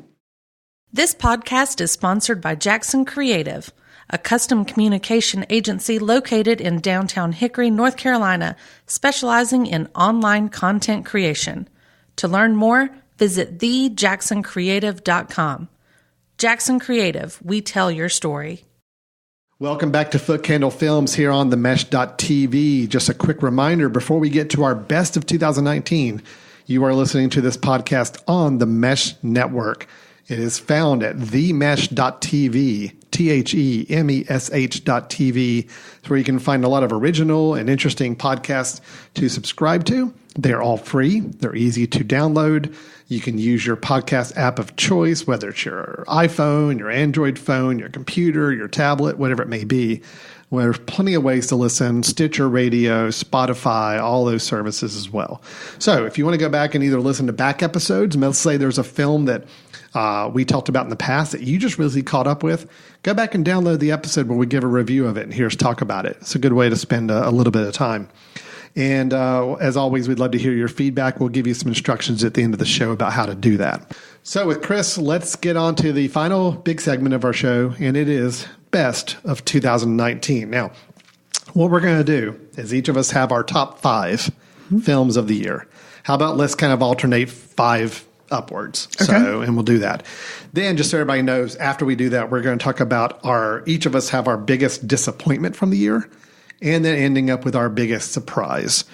This podcast is sponsored by Jackson Creative, a custom communication agency located in downtown Hickory, North Carolina, specializing in online content creation. To learn more, visit thejacksoncreative.com. Jackson Creative, we tell your story. Welcome back to Footcandle Films here on the Mesh.tv. Just a quick reminder before we get to our best of 2019, you are listening to this podcast on the Mesh Network. It is found at themesh.tv, TheMesh.tv. It's where you can find a lot of original and interesting podcasts to subscribe to. They're all free. They're easy to download. You can use your podcast app of choice, whether it's your iPhone, your Android phone, your computer, your tablet, whatever it may be. There's plenty of ways to listen, Stitcher Radio, Spotify, all those services as well. So if you want to go back and either listen to back episodes, let's say there's a film that we talked about in the past that you just really caught up with, go back and download the episode where we give a review of it and here's talk about it. It's a good way to spend a little bit of time. And as always, we'd love to hear your feedback. We'll give you some instructions at the end of the show about how to do that. So with Chris, let's get on to the final big segment of our show, and it is Best of 2019. Now, what we're going to do is each of us have our top 5 films of the year. How about let's kind of alternate 5 upwards. Okay. And we'll do that. Then, just so everybody knows, after we do that, we're going to talk about each of us have our biggest disappointment from the year, and then ending up with our biggest surprise.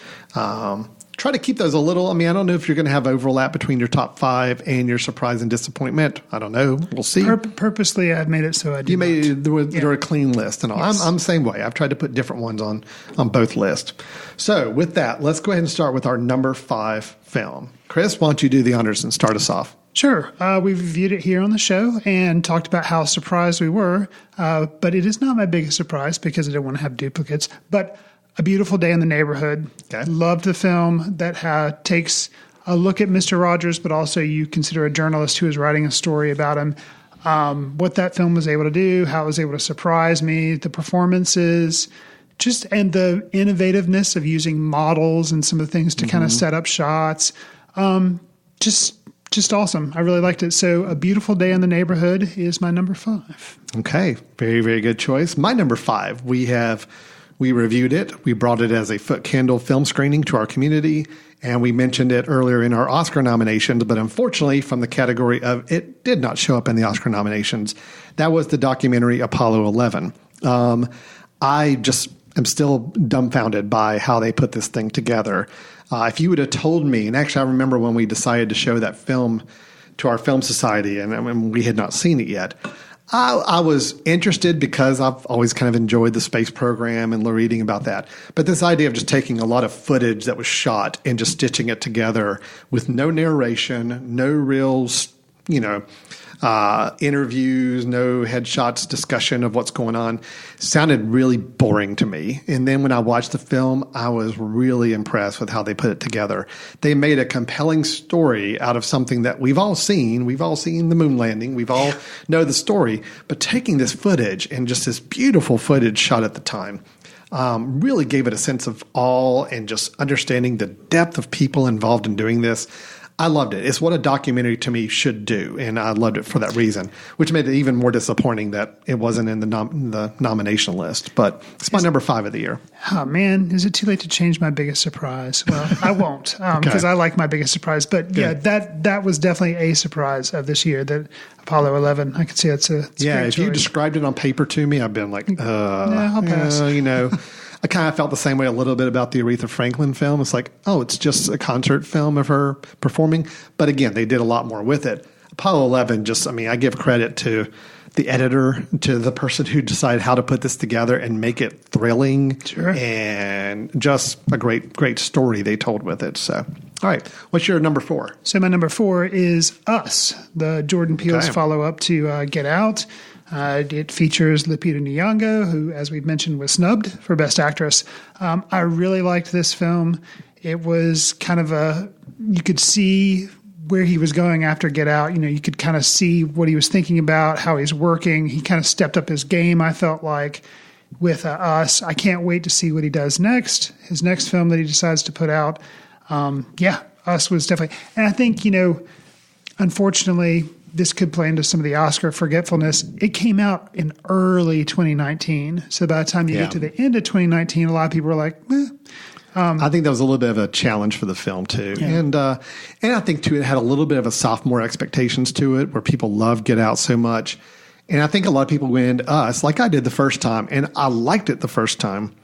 Try to keep those a little. I don't know if you're going to have overlap between your top 5 and your surprise and disappointment. I don't know. We'll see. Purposely, I've made it so I do. They're a clean list and all. Yes. I'm the same way. I've tried to put different ones on both lists. So with that, let's go ahead and start with our number 5 film. Chris, why don't you do the honors and start us off? Sure. We reviewed it here on the show and talked about how surprised we were. But it is not my biggest surprise because I don't want to have duplicates. But A Beautiful Day in the Neighborhood. Okay. Loved the film that takes a look at Mr. Rogers, but also you consider a journalist who is writing a story about him. What that film was able to do, how it was able to surprise me, the performances, and the innovativeness of using models and some of the things to kind of set up shots. Just awesome. I really liked it. So A Beautiful Day in the Neighborhood is my number 5. Okay. Very, very good choice. My number 5, we reviewed it. We brought it as a Footcandle film screening to our community, and we mentioned it earlier in our Oscar nominations, but unfortunately from the category of it did not show up in the Oscar nominations. That was the documentary Apollo 11. I just am still dumbfounded by how they put this thing together. If you would have told me, and actually I remember when we decided to show that film to our film society, and we had not seen it yet, I was interested because I've always kind of enjoyed the space program and reading about that. But this idea of just taking a lot of footage that was shot and just stitching it together with no narration, no real, interviews, no headshots, discussion of what's going on, sounded really boring to me. And then when I watched the film, I was really impressed with how they put it together. They made a compelling story out of something that we've all seen. We've all seen the moon landing. We've all know the story. But taking this footage and just this beautiful footage shot at the time really gave it a sense of awe and just understanding the depth of people involved in doing this. I loved it. It's what a documentary to me should do, and I loved it for that reason, which made it even more disappointing that it wasn't in the nomination list. But it's my number 5 of the year. Oh, man, is it too late to change my biggest surprise? Well, I won't, because I like my biggest surprise. But yeah, that was definitely a surprise of this year, that Apollo 11. I could see it's a great if choice. you described it on paper to me, I've been like, I'll pass. I kind of felt the same way a little bit about the Aretha Franklin film. It's like, it's just a concert film of her performing. But again, they did a lot more with it. Apollo 11, I give credit to the editor, to the person who decided how to put this together and make it thrilling. Sure. And just a great story they told with it. So, all right. What's your number 4? So my number 4 is Us, the Jordan Peele's follow-up to Get Out. It features Lupita Nyong'o, who, as we've mentioned, was snubbed for Best Actress. I really liked this film. It was kind of you could see where he was going after Get Out. You could kind of see what he was thinking about, how he's working. He kind of stepped up his game, I felt like, with Us. I can't wait to see what he does next. His next film that he decides to put out. Us was definitely. And I think, unfortunately, this could play into some of the Oscar forgetfulness. It came out in early 2019. So by the time you get to the end of 2019, a lot of people were like, I think that was a little bit of a challenge for the film too. Yeah. And I think too, it had a little bit of a sophomore expectations to it where people love Get Out so much. And I think a lot of people went into Us like I did the first time. And I liked it the first time.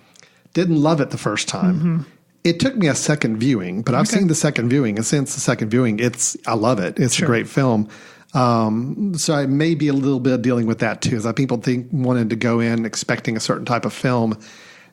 Didn't love it the first time. Mm-hmm. It took me a second viewing, but I've seen the second viewing. And since the second viewing, I love it. It's a great film. So I may be a little bit dealing with that too, as people wanted to go in expecting a certain type of film.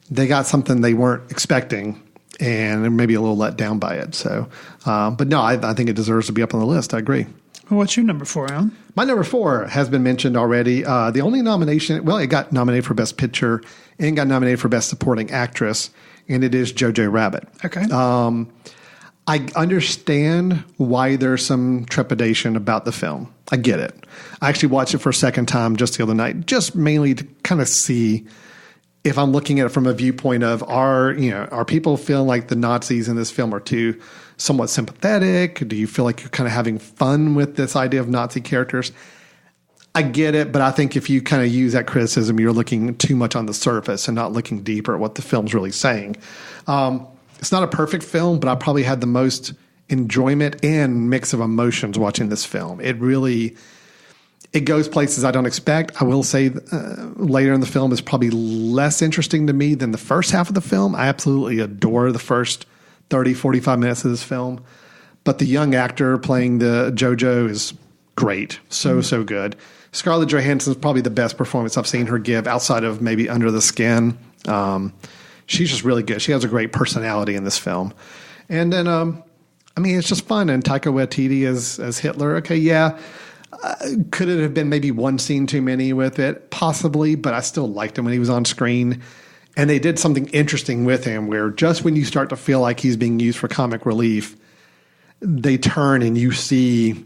They got something they weren't expecting and maybe a little let down by it. So, but no, I think it deserves to be up on the list. I agree. Well, what's your number 4, Alan? My number 4 has been mentioned already. The only nomination, it got nominated for Best Picture and got nominated for Best Supporting Actress, and it is Jojo Rabbit. Okay. I understand why there's some trepidation about the film. I get it. I actually watched it for a second time just the other night, just mainly to kind of see if I'm looking at it from a viewpoint of are people feeling like the Nazis in this film are too somewhat sympathetic? Do you feel like you're kind of having fun with this idea of Nazi characters? I get it, but I think if you kind of use that criticism, you're looking too much on the surface and not looking deeper at what the film's really saying. It's not a perfect film, but I probably had the most enjoyment and mix of emotions watching this film. It goes places I don't expect. I will say later in the film is probably less interesting to me than the first half of the film. I absolutely adore the first 30, 45 minutes of this film. But the young actor playing the JoJo is great. So good. Scarlett Johansson is probably the best performance I've seen her give outside of maybe Under the Skin. She's just really good. She has a great personality in this film. And then, it's just fun. And Taika Waititi as Hitler. Okay, yeah. Could it have been maybe one scene too many with it? Possibly, but I still liked him when he was on screen. And they did something interesting with him where just when you start to feel like he's being used for comic relief, they turn and you see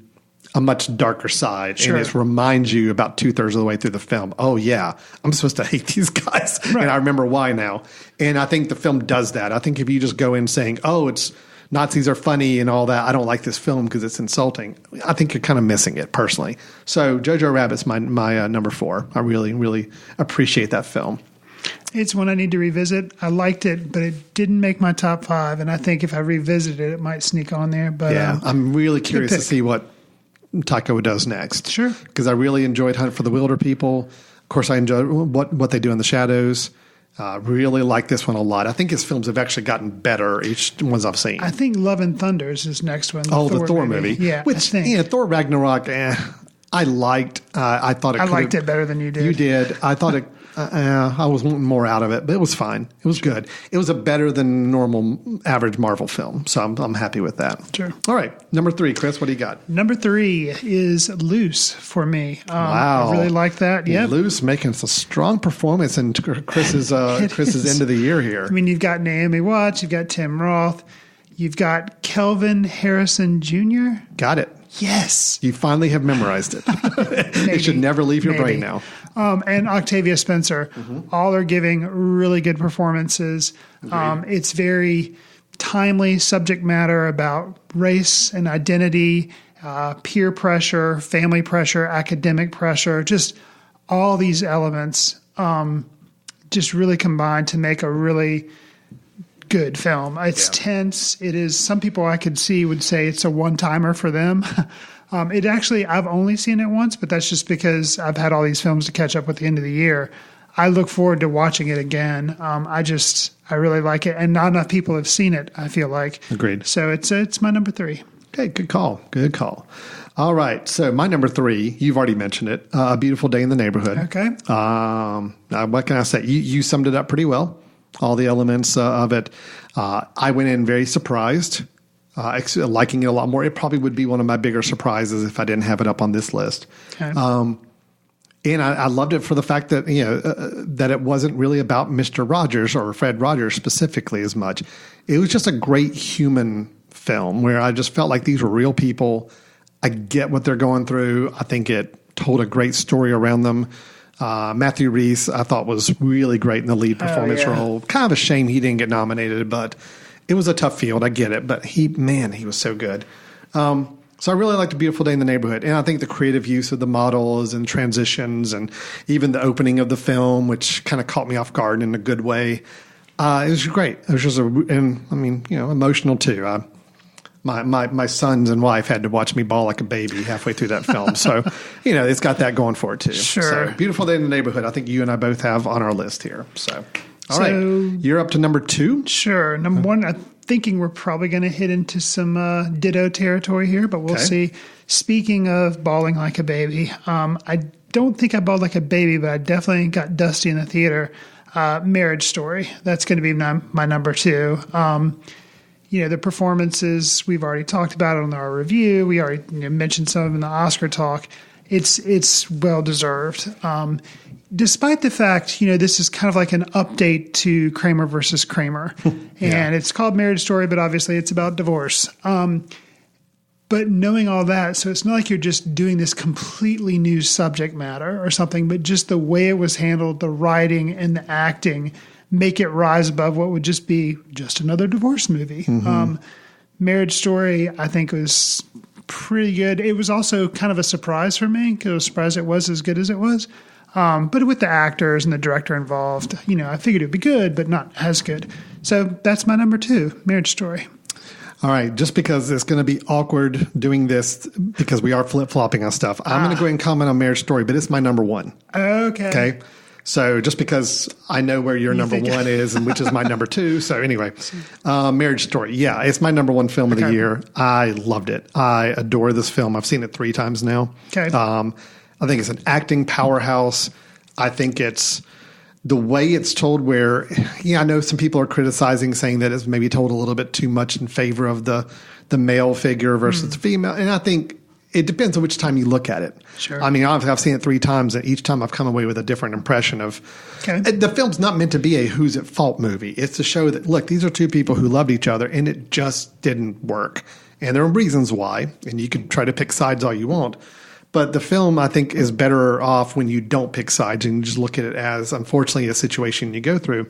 a much darker side. Sure. And it reminds you about 2/3 of the way through the film, oh yeah, I'm supposed to hate these guys. Right. And I remember why now. And I think the film does that. I think if you just go in saying, it's Nazis are funny and all that, I don't like this film because it's insulting, I think you're kind of missing it personally. So Jojo Rabbit's my number 4. I really, really appreciate that film. It's one I need to revisit. I liked it, but it didn't make my top 5. And I think if I revisit it, it might sneak on there. But I'm really curious to see what Taika does next. Sure. Because I really enjoyed Hunt for the Wilder People. Of course, I enjoyed what they do in the shadows. Really like this one a lot. I think his films have actually gotten better, each ones I've seen. I think Love and Thunder is his next one. The Thor movie. Yeah, which, Thor Ragnarok, I liked. I thought it. I liked it better than you did. You did. I thought it. I was wanting more out of it, but it was fine. It was good. It was a better than normal average Marvel film, so I'm happy with that. Sure. All right, number 3, Chris. What do you got? Number 3 is Loose for me. Wow, I really like that. Yeah, Loose making a strong performance in Chris's end of the year here. I mean, you've got Naomi Watts, you've got Tim Roth, you've got Kelvin Harrison Jr. Got it. Yes. You finally have memorized it. It should never leave your brain now. And Octavia Spencer. Mm-hmm. All are giving really good performances. It's very timely subject matter about race and identity, peer pressure, family pressure, academic pressure, just all these elements just really combine to make a really good film. It's tense. It is, some people I could see would say it's a one-timer for them. It actually, I've only seen it once, but that's just because I've had all these films to catch up with the end of the year. I look forward to watching it again. I really like it, and not enough people have seen it, I feel like. Agreed. So it's my number 3. Okay, good call. Good call. All right, so my number 3, you've already mentioned it, A Beautiful Day in the Neighborhood. Okay. What can I say? You summed it up pretty well, all the elements of it. I went in very surprised, liking it a lot more. It probably would be one of my bigger surprises if I didn't have it up on this list. Okay. And I loved it for the fact that, that it wasn't really about Mr. Rogers or Fred Rogers specifically as much. It was just a great human film where I just felt like these were real people. I get what they're going through. I think it told a great story around them. Matthew Rhys, I thought, was really great in the lead performance role. Kind of a shame he didn't get nominated, but it was a tough field. I get it. But he was so good. So I really liked A Beautiful Day in the Neighborhood. And I think the creative use of the models and transitions and even the opening of the film, which kind of caught me off guard in a good way. It was great. It was just emotional too. My sons and wife had to watch me bawl like a baby halfway through that film. So, it's got that going for it too. Sure. So, Beautiful Day in the Neighborhood, I think you and I both have on our list here. So, all right. You're up to number 2? Sure. Number 1, I'm thinking we're probably going to hit into some ditto territory here, but we'll see. Speaking of bawling like a baby, I don't think I bawled like a baby, but I definitely got dusty in the theater. Marriage Story. That's going to be my number 2. The performances, we've already talked about it on our review. We already mentioned some of them in the Oscar talk. It's well-deserved. Despite the fact, this is kind of like an update to Kramer versus Kramer. And it's called Marriage Story, but obviously it's about divorce. But knowing all that, so it's not like you're just doing this completely new subject matter or something, but just the way it was handled, the writing and the acting make it rise above what would just be just another divorce movie. Marriage Story, I think, was pretty good. It was also kind of a surprise for me because I was surprised it was as good as it was. But with the actors and the director involved, I figured it would be good, but not as good. So that's my number 2, Marriage Story. All right. Just because it's going to be awkward doing this because we are flip-flopping on stuff, I'm going to go ahead and comment on Marriage Story, but it's my number 1. Okay. So just because I know where your number 1 is and which is my number 2. So anyway, Marriage Story. Yeah, it's my number 1 film of the year. I loved it. I adore this film. I've seen it 3 times now. Okay. I think it's an acting powerhouse. I think it's the way it's told where, I know some people are criticizing, saying that it's maybe told a little bit too much in favor of the male figure versus the female. And I think it depends on which time you look at it. Sure. I mean, I've seen it 3 times, and each time I've come away with a different impression of. Okay. The film's not meant to be a who's at fault movie. It's to show that, look, these are 2 people who loved each other, and it just didn't work. And there are reasons why, and you can try to pick sides all you want. But the film, I think, is better off when you don't pick sides and you just look at it as, unfortunately, a situation you go through.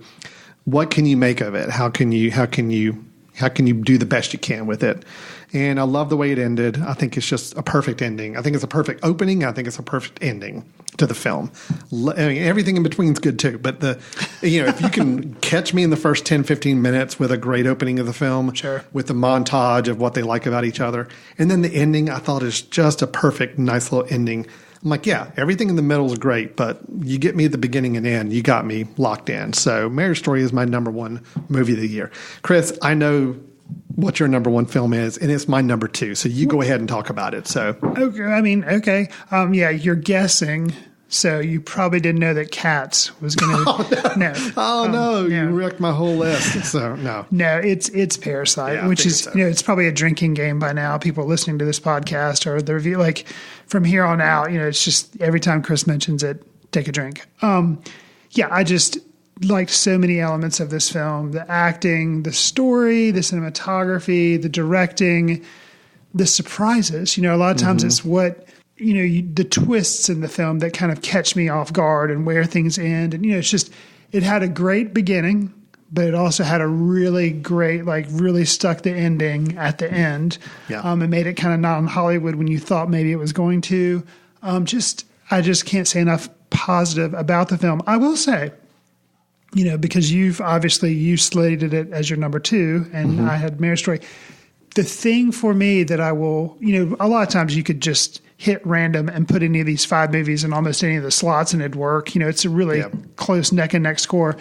What can you make of it? How can you do the best you can with it? And I love the way it ended. I think it's just a perfect ending. I think it's a perfect opening. I think it's a perfect ending to the film. I mean, everything in between is good too. But if you can catch me in the first 10, 15 minutes with a great opening of the film, sure, with the montage of what they like about each other, and then the ending, I thought is just a perfect, nice little ending. I'm like, yeah, everything in the middle is great, but you get me at the beginning and end, you got me locked in. So Marriage Story is my number 1 movie of the year. Chris, I know what your number 1 film is, and it's my number 2. So you go ahead and talk about it. So okay. Yeah, you're guessing. So you probably didn't know that Cats was going to. You wrecked my whole list. So no, it's Parasite, which is it's probably a drinking game by now. People listening to this podcast or the review, like from here on out, it's just every time Chris mentions it, take a drink. I just liked so many elements of this film: the acting, the story, the cinematography, the directing, the surprises. A lot of times it's what. The twists in the film that kind of catch me off guard and where things end. And, it's just, it had a great beginning, but it also had a really great, like really stuck the ending at the end. Yeah. It made it kind of not in Hollywood when you thought maybe it was going to. I just can't say enough positive about the film. I will say, because you slated it as your number 2, and I had Marriage Story. The thing for me that I will, a lot of times you could just hit random and put any of these 5 movies in almost any of the slots and it'd work. It's a really close neck and neck score.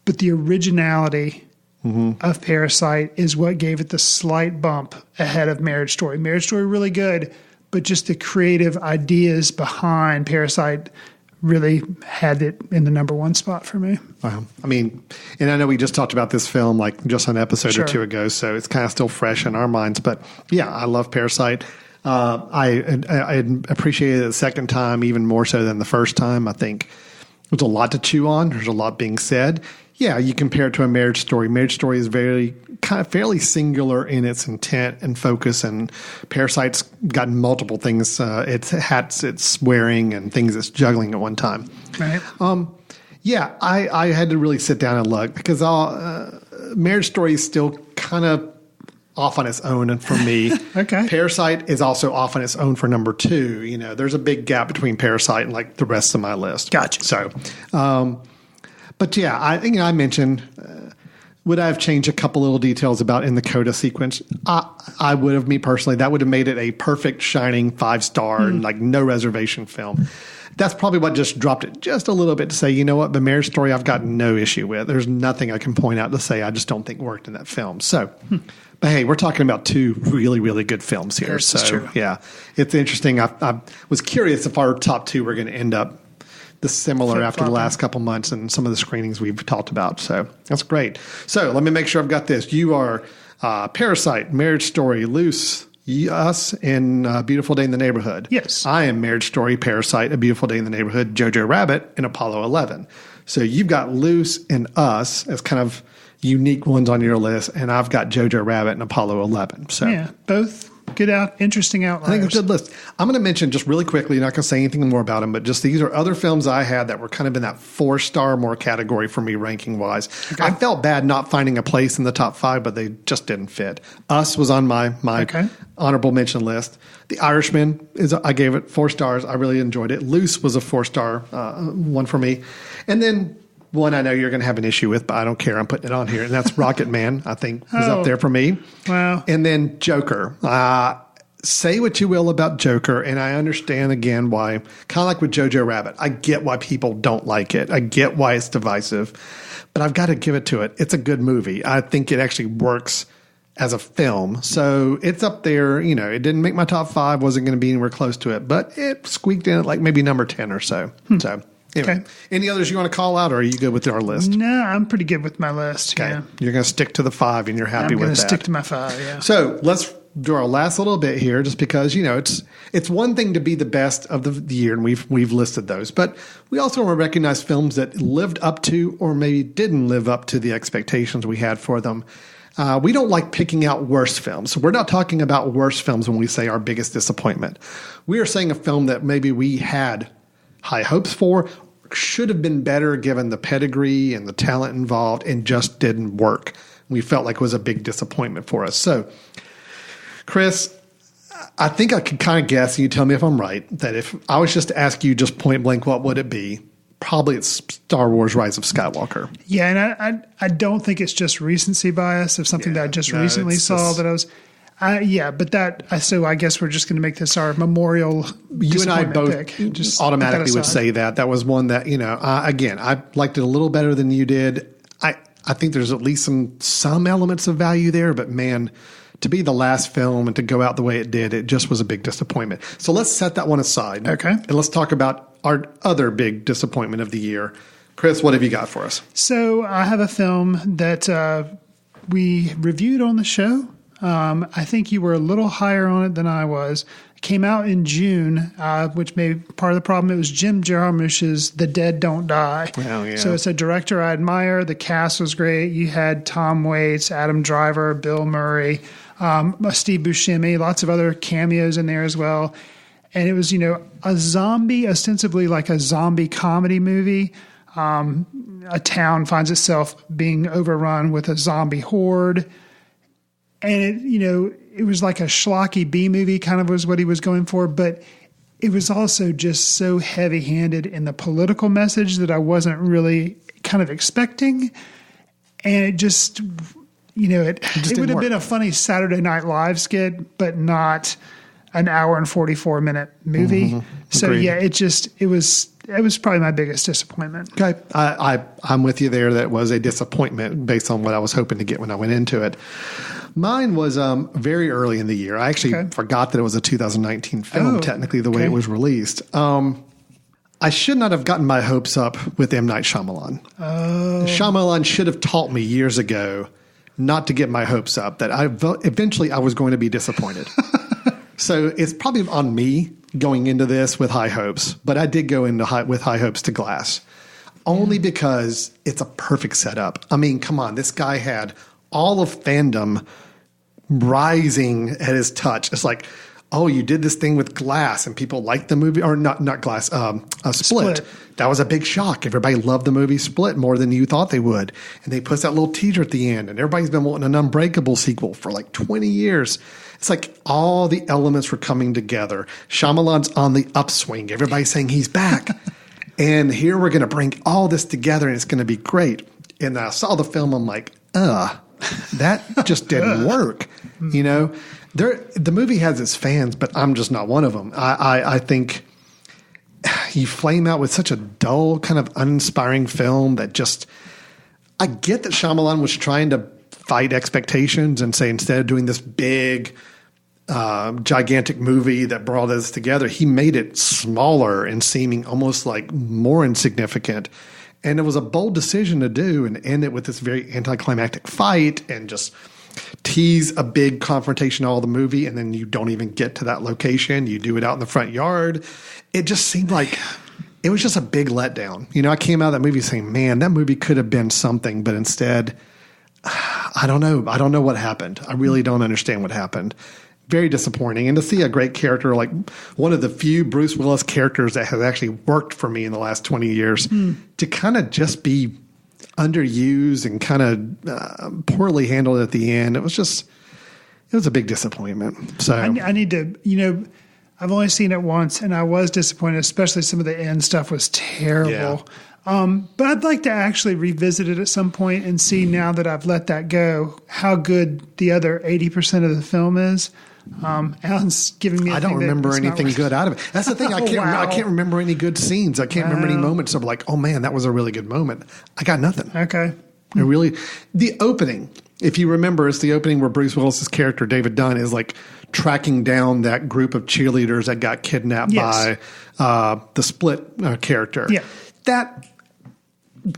But the originality of Parasite is what gave it the slight bump ahead of Marriage Story. Marriage Story really good, but just the creative ideas behind Parasite really had it in the number 1 spot for me. Wow. I mean, and I know we just talked about this film like just an episode or 2 ago, so it's kind of still fresh in our minds. But yeah, I love Parasite. I appreciated it the second time even more so than the first time. I think there's a lot to chew on. There's a lot being said. Yeah, you compare it to a Marriage Story. Marriage Story is fairly singular in its intent and focus, and Parasite's got multiple things. It's hats, it's swearing, and things it's juggling at one time. Right. I had to really sit down and look because Marriage Story is still kind of off on its own, and for me, okay. Parasite is also off on its own for number 2. There's a big gap between Parasite and like the rest of my list. Gotcha. So, but yeah, I think I mentioned, would I have changed a couple little details about in the coda sequence? I would have, me personally, that would have made it a perfect shining 5-star and like no reservation film. That's probably what just dropped it just a little bit to say, you know what, the Marriage Story I've got no issue with. There's nothing I can point out to say I just don't think worked in that film. So, but hey, we're talking about 2 really, really good films here. Yes, so true. Yeah, it's interesting. I was curious if our top 2 were going to end up similar after the last couple months and some of the screenings we've talked about. So that's great. So let me make sure I've got this. You are Parasite, Marriage Story, Loose, Us, and Beautiful Day in the Neighborhood. Yes. I am Marriage Story, Parasite, A Beautiful Day in the Neighborhood, Jojo Rabbit, and Apollo 11. So you've got Loose and Us as kind of unique ones on your list, and I've got Jojo Rabbit and Apollo 11. So yeah, both good interesting outliers. I think it's a good list. I'm going to mention just really quickly, not going to say anything more about them, but just these are other films I had that were kind of in that 4-star more category for me ranking wise. Okay. I felt bad not finding a place in the top 5, but they just didn't fit. Us was on my honorable mention list. The Irishman, I gave it 4 stars. I really enjoyed it. Loose was a 4-star one for me. And then one I know you're going to have an issue with, but I don't care. I'm putting it on here. And that's Rocket Man, I think, is up there for me. Wow. And then Joker. Say what you will about Joker, and I understand, again, why, kind of like with Jojo Rabbit, I get why people don't like it. I get why it's divisive. But I've got to give it to it. It's a good movie. I think it actually works as a film. So it's up there. It didn't make my top 5, wasn't going to be anywhere close to it, but it squeaked in at like maybe number 10 or so. So anyway, any others you want to call out, or are you good with our list? No, I'm pretty good with my list. Okay. Yeah. You're going to stick to the 5 and you're happy with that. I'm going to stick to my 5, yeah. So let's do our last little bit here, just because, it's one thing to be the best of the year, and we've listed those, but we also want to recognize films that lived up to or maybe didn't live up to the expectations we had for them. We don't like picking out worst films. So we're not talking about worst films when we say our biggest disappointment. We are saying a film that maybe we had high hopes for, should have been better given the pedigree and the talent involved, and just didn't work. We felt like it was a big disappointment for us. So, Chris, I think I could kind of guess, and you tell me if I'm right, that if I was just to ask you just point blank, what would it be? Probably it's Star Wars Rise of Skywalker. Yeah, and I don't think it's just recency bias of something that I just recently saw that I was... so I guess we're just going to make this our memorial. You and I both pick. Just automatically would say that. That was one that, again, I liked it a little better than you did. I think there's at least some elements of value there, but man, to be the last film and to go out the way it did, it just was a big disappointment. So let's set that one aside. Okay. And let's talk about our other big disappointment of the year. Chris, what have you got for us? So I have a film that we reviewed on the show. I think you were a little higher on it than I was. It came out in June, which may be part of the problem. It was Jim Jarmusch's The Dead Don't Die. Oh, yeah. So it's a director I admire. The cast was great. You had Tom Waits, Adam Driver, Bill Murray, Steve Buscemi, lots of other cameos in there as well. And it was, a zombie, ostensibly like a zombie comedy movie. A town finds itself being overrun with a zombie horde. And, it was like a schlocky B movie kind of was what he was going for. But it was also just so heavy-handed in the political message that I wasn't really kind of expecting. And it just, it would have been a funny Saturday Night Live skit, but not an hour and 44-minute movie. Mm-hmm. So, Agreed. yeah, it was probably my biggest disappointment. Okay. I'm with you there. That was a disappointment based on what I was hoping to get when I went into it. Mine was very early in the year. I actually forgot that it was a 2019 film, technically, the way it was released. I should not have gotten my hopes up with M. Night Shyamalan. Shyamalan should have taught me years ago not to get my hopes up, that eventually I was going to be disappointed. So it's probably on me going into this with high hopes, but I did go with high hopes to Glass, only because it's a perfect setup. I mean, come on, this guy had all of fandom rising at his touch. It's like, oh, you did this thing with Glass and people liked the movie, or not Glass, Split. That was a big shock. Everybody loved the movie Split more than you thought they would. And they put that little teaser at the end, and everybody's been wanting an Unbreakable sequel for like 20 years. It's like all the elements were coming together. Shyamalan's on the upswing. Everybody's saying he's back. And here we're going to bring all this together and it's going to be great. And I saw the film. I'm like, that just didn't work. The movie has its fans, but I'm just not one of them. I think you flame out with such a dull, kind of uninspiring film that just, I get that Shyamalan was trying to fight expectations and say, instead of doing this big, gigantic movie that brought us together, he made it smaller and seeming almost like more insignificant. And it was a bold decision to do and end it with this very anticlimactic fight and just tease a big confrontation all the movie, and then you don't even get to that location. You do it out in the front yard. It just seemed like it was just a big letdown. I came out of that movie saying, man, that movie could have been something, but instead, I don't know. I don't know what happened. I really don't understand what happened. Very disappointing. And to see a great character, like one of the few Bruce Willis characters that has actually worked for me in the last 20 years, to kind of just be underused and kind of poorly handled at the end. It was a big disappointment. So I need to, I've only seen it once and I was disappointed, especially some of the end stuff was terrible. Yeah. But I'd like to actually revisit it at some point and see, now that I've let that go, how good the other 80% of the film is. Alan's giving me. I don't remember anything good out of it. That's the thing. I can't remember any good scenes. I can't remember any moments of like, oh man, that was a really good moment. I got nothing. Okay. The opening, if you remember, it's the opening where Bruce Willis's character David Dunn is like tracking down that group of cheerleaders that got kidnapped by the Split character. Yeah. That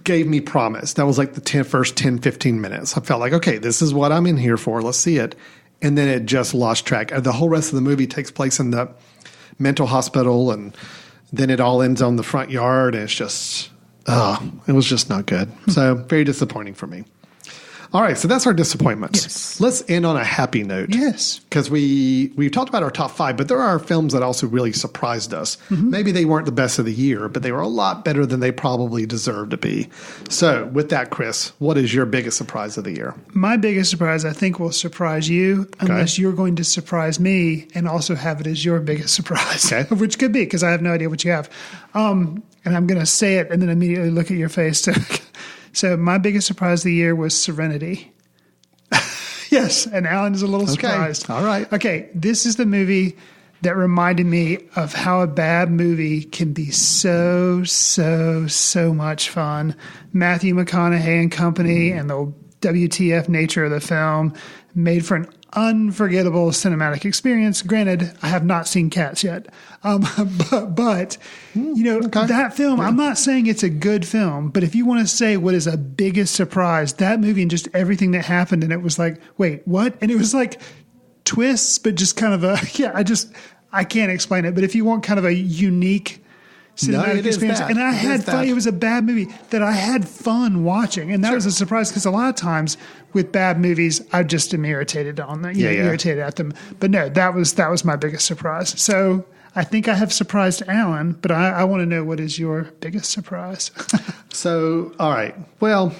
gave me promise. That was like the first 10, 15 minutes. I felt like, okay, this is what I'm in here for. Let's see it. And then it just lost track. The whole rest of the movie takes place in the mental hospital, and then it all ends on the front yard. And it's just, it was just not good. So very disappointing for me. All right, so that's our disappointments. Yes. Let's end on a happy note. Yes. Because we've talked about our top 5, but there are films that also really surprised us. Mm-hmm. Maybe they weren't the best of the year, but they were a lot better than they probably deserved to be. So with that, Chris, what is your biggest surprise of the year? My biggest surprise, I think, will surprise you, unless you're going to surprise me and also have it as your biggest surprise, which could be, because I have no idea what you have. And I'm going to say it and then immediately look at your face. So my biggest surprise of the year was Serenity. Yes, and Alan is a little surprised. All right. Okay, this is the movie that reminded me of how a bad movie can be so much fun. Matthew McConaughey and company and the WTF nature of the film made for an unforgettable cinematic experience. Granted, I have not seen Cats yet. But that film, I'm not saying it's a good film, but if you want to say what is a biggest surprise, that movie and just everything that happened, and it was like, wait, what? And it was like twists, but just kind of I can't explain it. But if you want kind of a unique cinematic experience, and I had fun. It was a bad movie that I had fun watching, and that was a surprise, because a lot of times with bad movies, I just am irritated on them, irritated at them. But no, that was my biggest surprise. So I think I have surprised Alan, but I want to know what is your biggest surprise. So, all right. Well,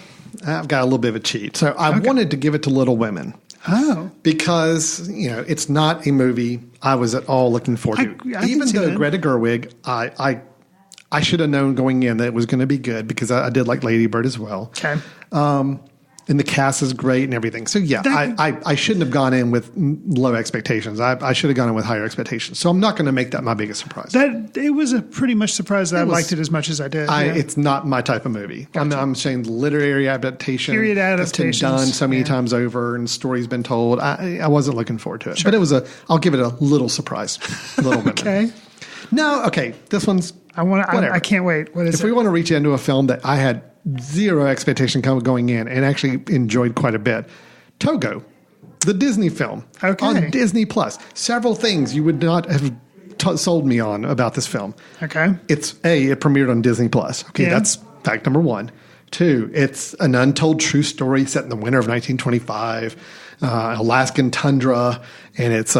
I've got a little bit of a cheat. So I wanted to give it to Little Women. Oh. Because, it's not a movie I was at all looking forward to. Even though Greta Gerwig, I should have known going in that it was going to be good because I did like Lady Bird as well. Okay. And the cast is great and everything. So, yeah, I shouldn't have gone in with low expectations. I should have gone in with higher expectations. So I'm not going to make that my biggest surprise. It was a pretty much surprise that I liked it as much as I did. It's not my type of movie. Gotcha. I'm saying literary adaptation. Period adaptations. It's been done so many times over and story's been told. I wasn't looking forward to it. Sure. But I'll give it a little surprise. Little bit. Okay. No, okay. This one's whatever. I can't wait. What is it? If we want to reach into a film that I had zero expectation going in and actually enjoyed quite a bit, Togo, the Disney film on Disney Plus. Several things you would not have sold me on about this film. Okay. It premiered on Disney Plus. Okay, that's fact number one. Two, it's an untold true story set in the winter of 1925, Alaskan tundra, and it's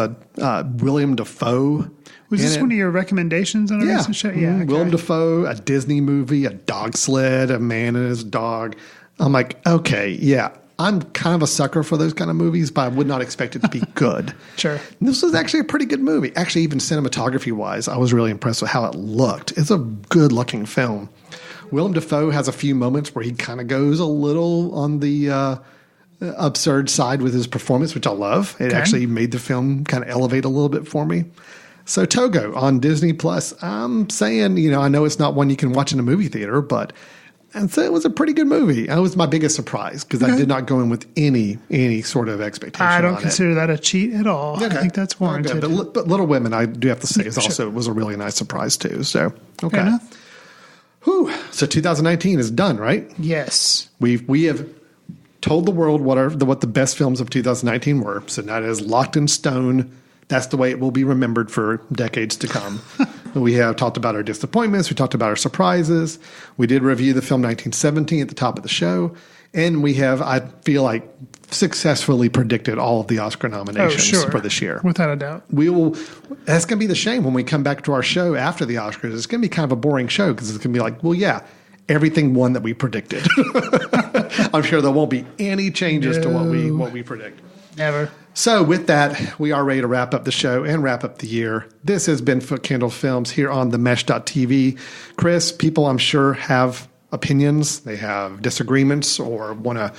William Dafoe. Was this one of your recommendations on a recent show? Yeah. Okay. Willem Dafoe, a Disney movie, a dog sled, a man and his dog. I'm like, okay, yeah. I'm kind of a sucker for those kind of movies, but I would not expect it to be good. Sure. This was actually a pretty good movie. Actually, even cinematography-wise, I was really impressed with how it looked. It's a good-looking film. Willem Dafoe has a few moments where he kind of goes a little on the absurd side with his performance, which I love. It actually made the film kind of elevate a little bit for me. So Togo on Disney Plus, I'm saying, I know it's not one you can watch in a movie theater, but I'd say it was a pretty good movie. It was my biggest surprise because I did not go in with any sort of expectation. I don't consider that a cheat at all. Okay. I think that's warranted. Okay. But Little Women, I do have to say, was a really nice surprise too. So Fair enough. Whew. So 2019 is done, right? Yes. We have told the world what the best films of 2019 were. So now it is locked in stone. That's the way it will be remembered for decades to come. We have talked about our disappointments. We talked about our surprises. We did review the film 1917 at the top of the show. And we have, I feel like, successfully predicted all of the Oscar nominations for this year. Without a doubt. That's going to be the shame when we come back to our show after the Oscars. It's going to be kind of a boring show because it's going to be like, well, yeah, everything won that we predicted. I'm sure there won't be any changes to what we predict. Never. So with that, we are ready to wrap up the show and wrap up the year. This has been Footcandle Films here on themesh.tv. Chris, people I'm sure have opinions. They have disagreements or want to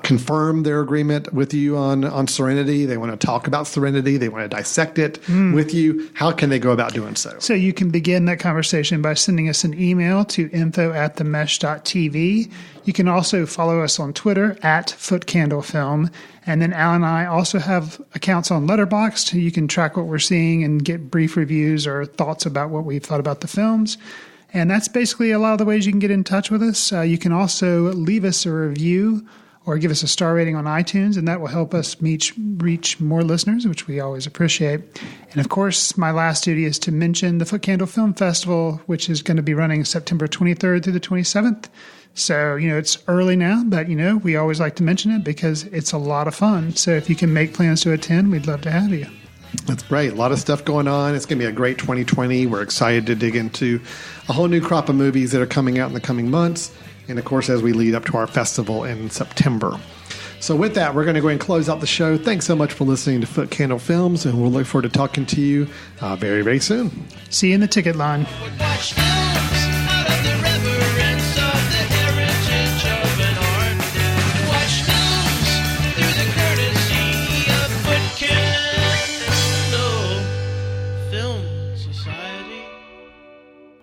confirm their agreement with you on Serenity. They want to talk about Serenity. They want to dissect it with you. How can they go about doing so? So you can begin that conversation by sending us an email to info@themesh.tv. You can also follow us on Twitter @FootcandleFilm. And then Al and I also have accounts on Letterboxd. You can track what we're seeing and get brief reviews or thoughts about what we've thought about the films. And that's basically a lot of the ways you can get in touch with us. You can also leave us a review or give us a star rating on iTunes, and that will help us reach more listeners, which we always appreciate. And, of course, my last duty is to mention the Footcandle Film Festival, which is going to be running September 23rd through the 27th. So, it's early now, but, we always like to mention it because it's a lot of fun. So if you can make plans to attend, we'd love to have you. That's great. A lot of stuff going on. It's going to be a great 2020. We're excited to dig into a whole new crop of movies that are coming out in the coming months. And, of course, as we lead up to our festival in September. So with that, we're going to go ahead and close out the show. Thanks so much for listening to Footcandle Films, and we'll look forward to talking to you very, very soon. See you in the ticket line.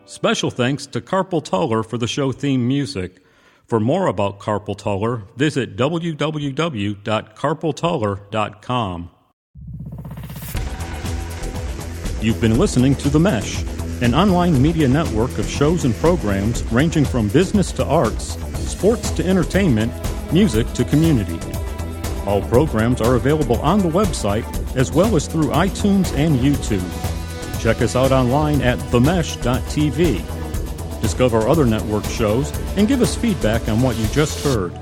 Special thanks to Carpal Tuller for the show theme music. For more about Carpal Tuller, visit www.carpaltuller.com. You've been listening to The Mesh, an online media network of shows and programs ranging from business to arts, sports to entertainment, music to community. All programs are available on the website as well as through iTunes and YouTube. Check us out online at themesh.tv. Discover other network shows and give us feedback on what you just heard.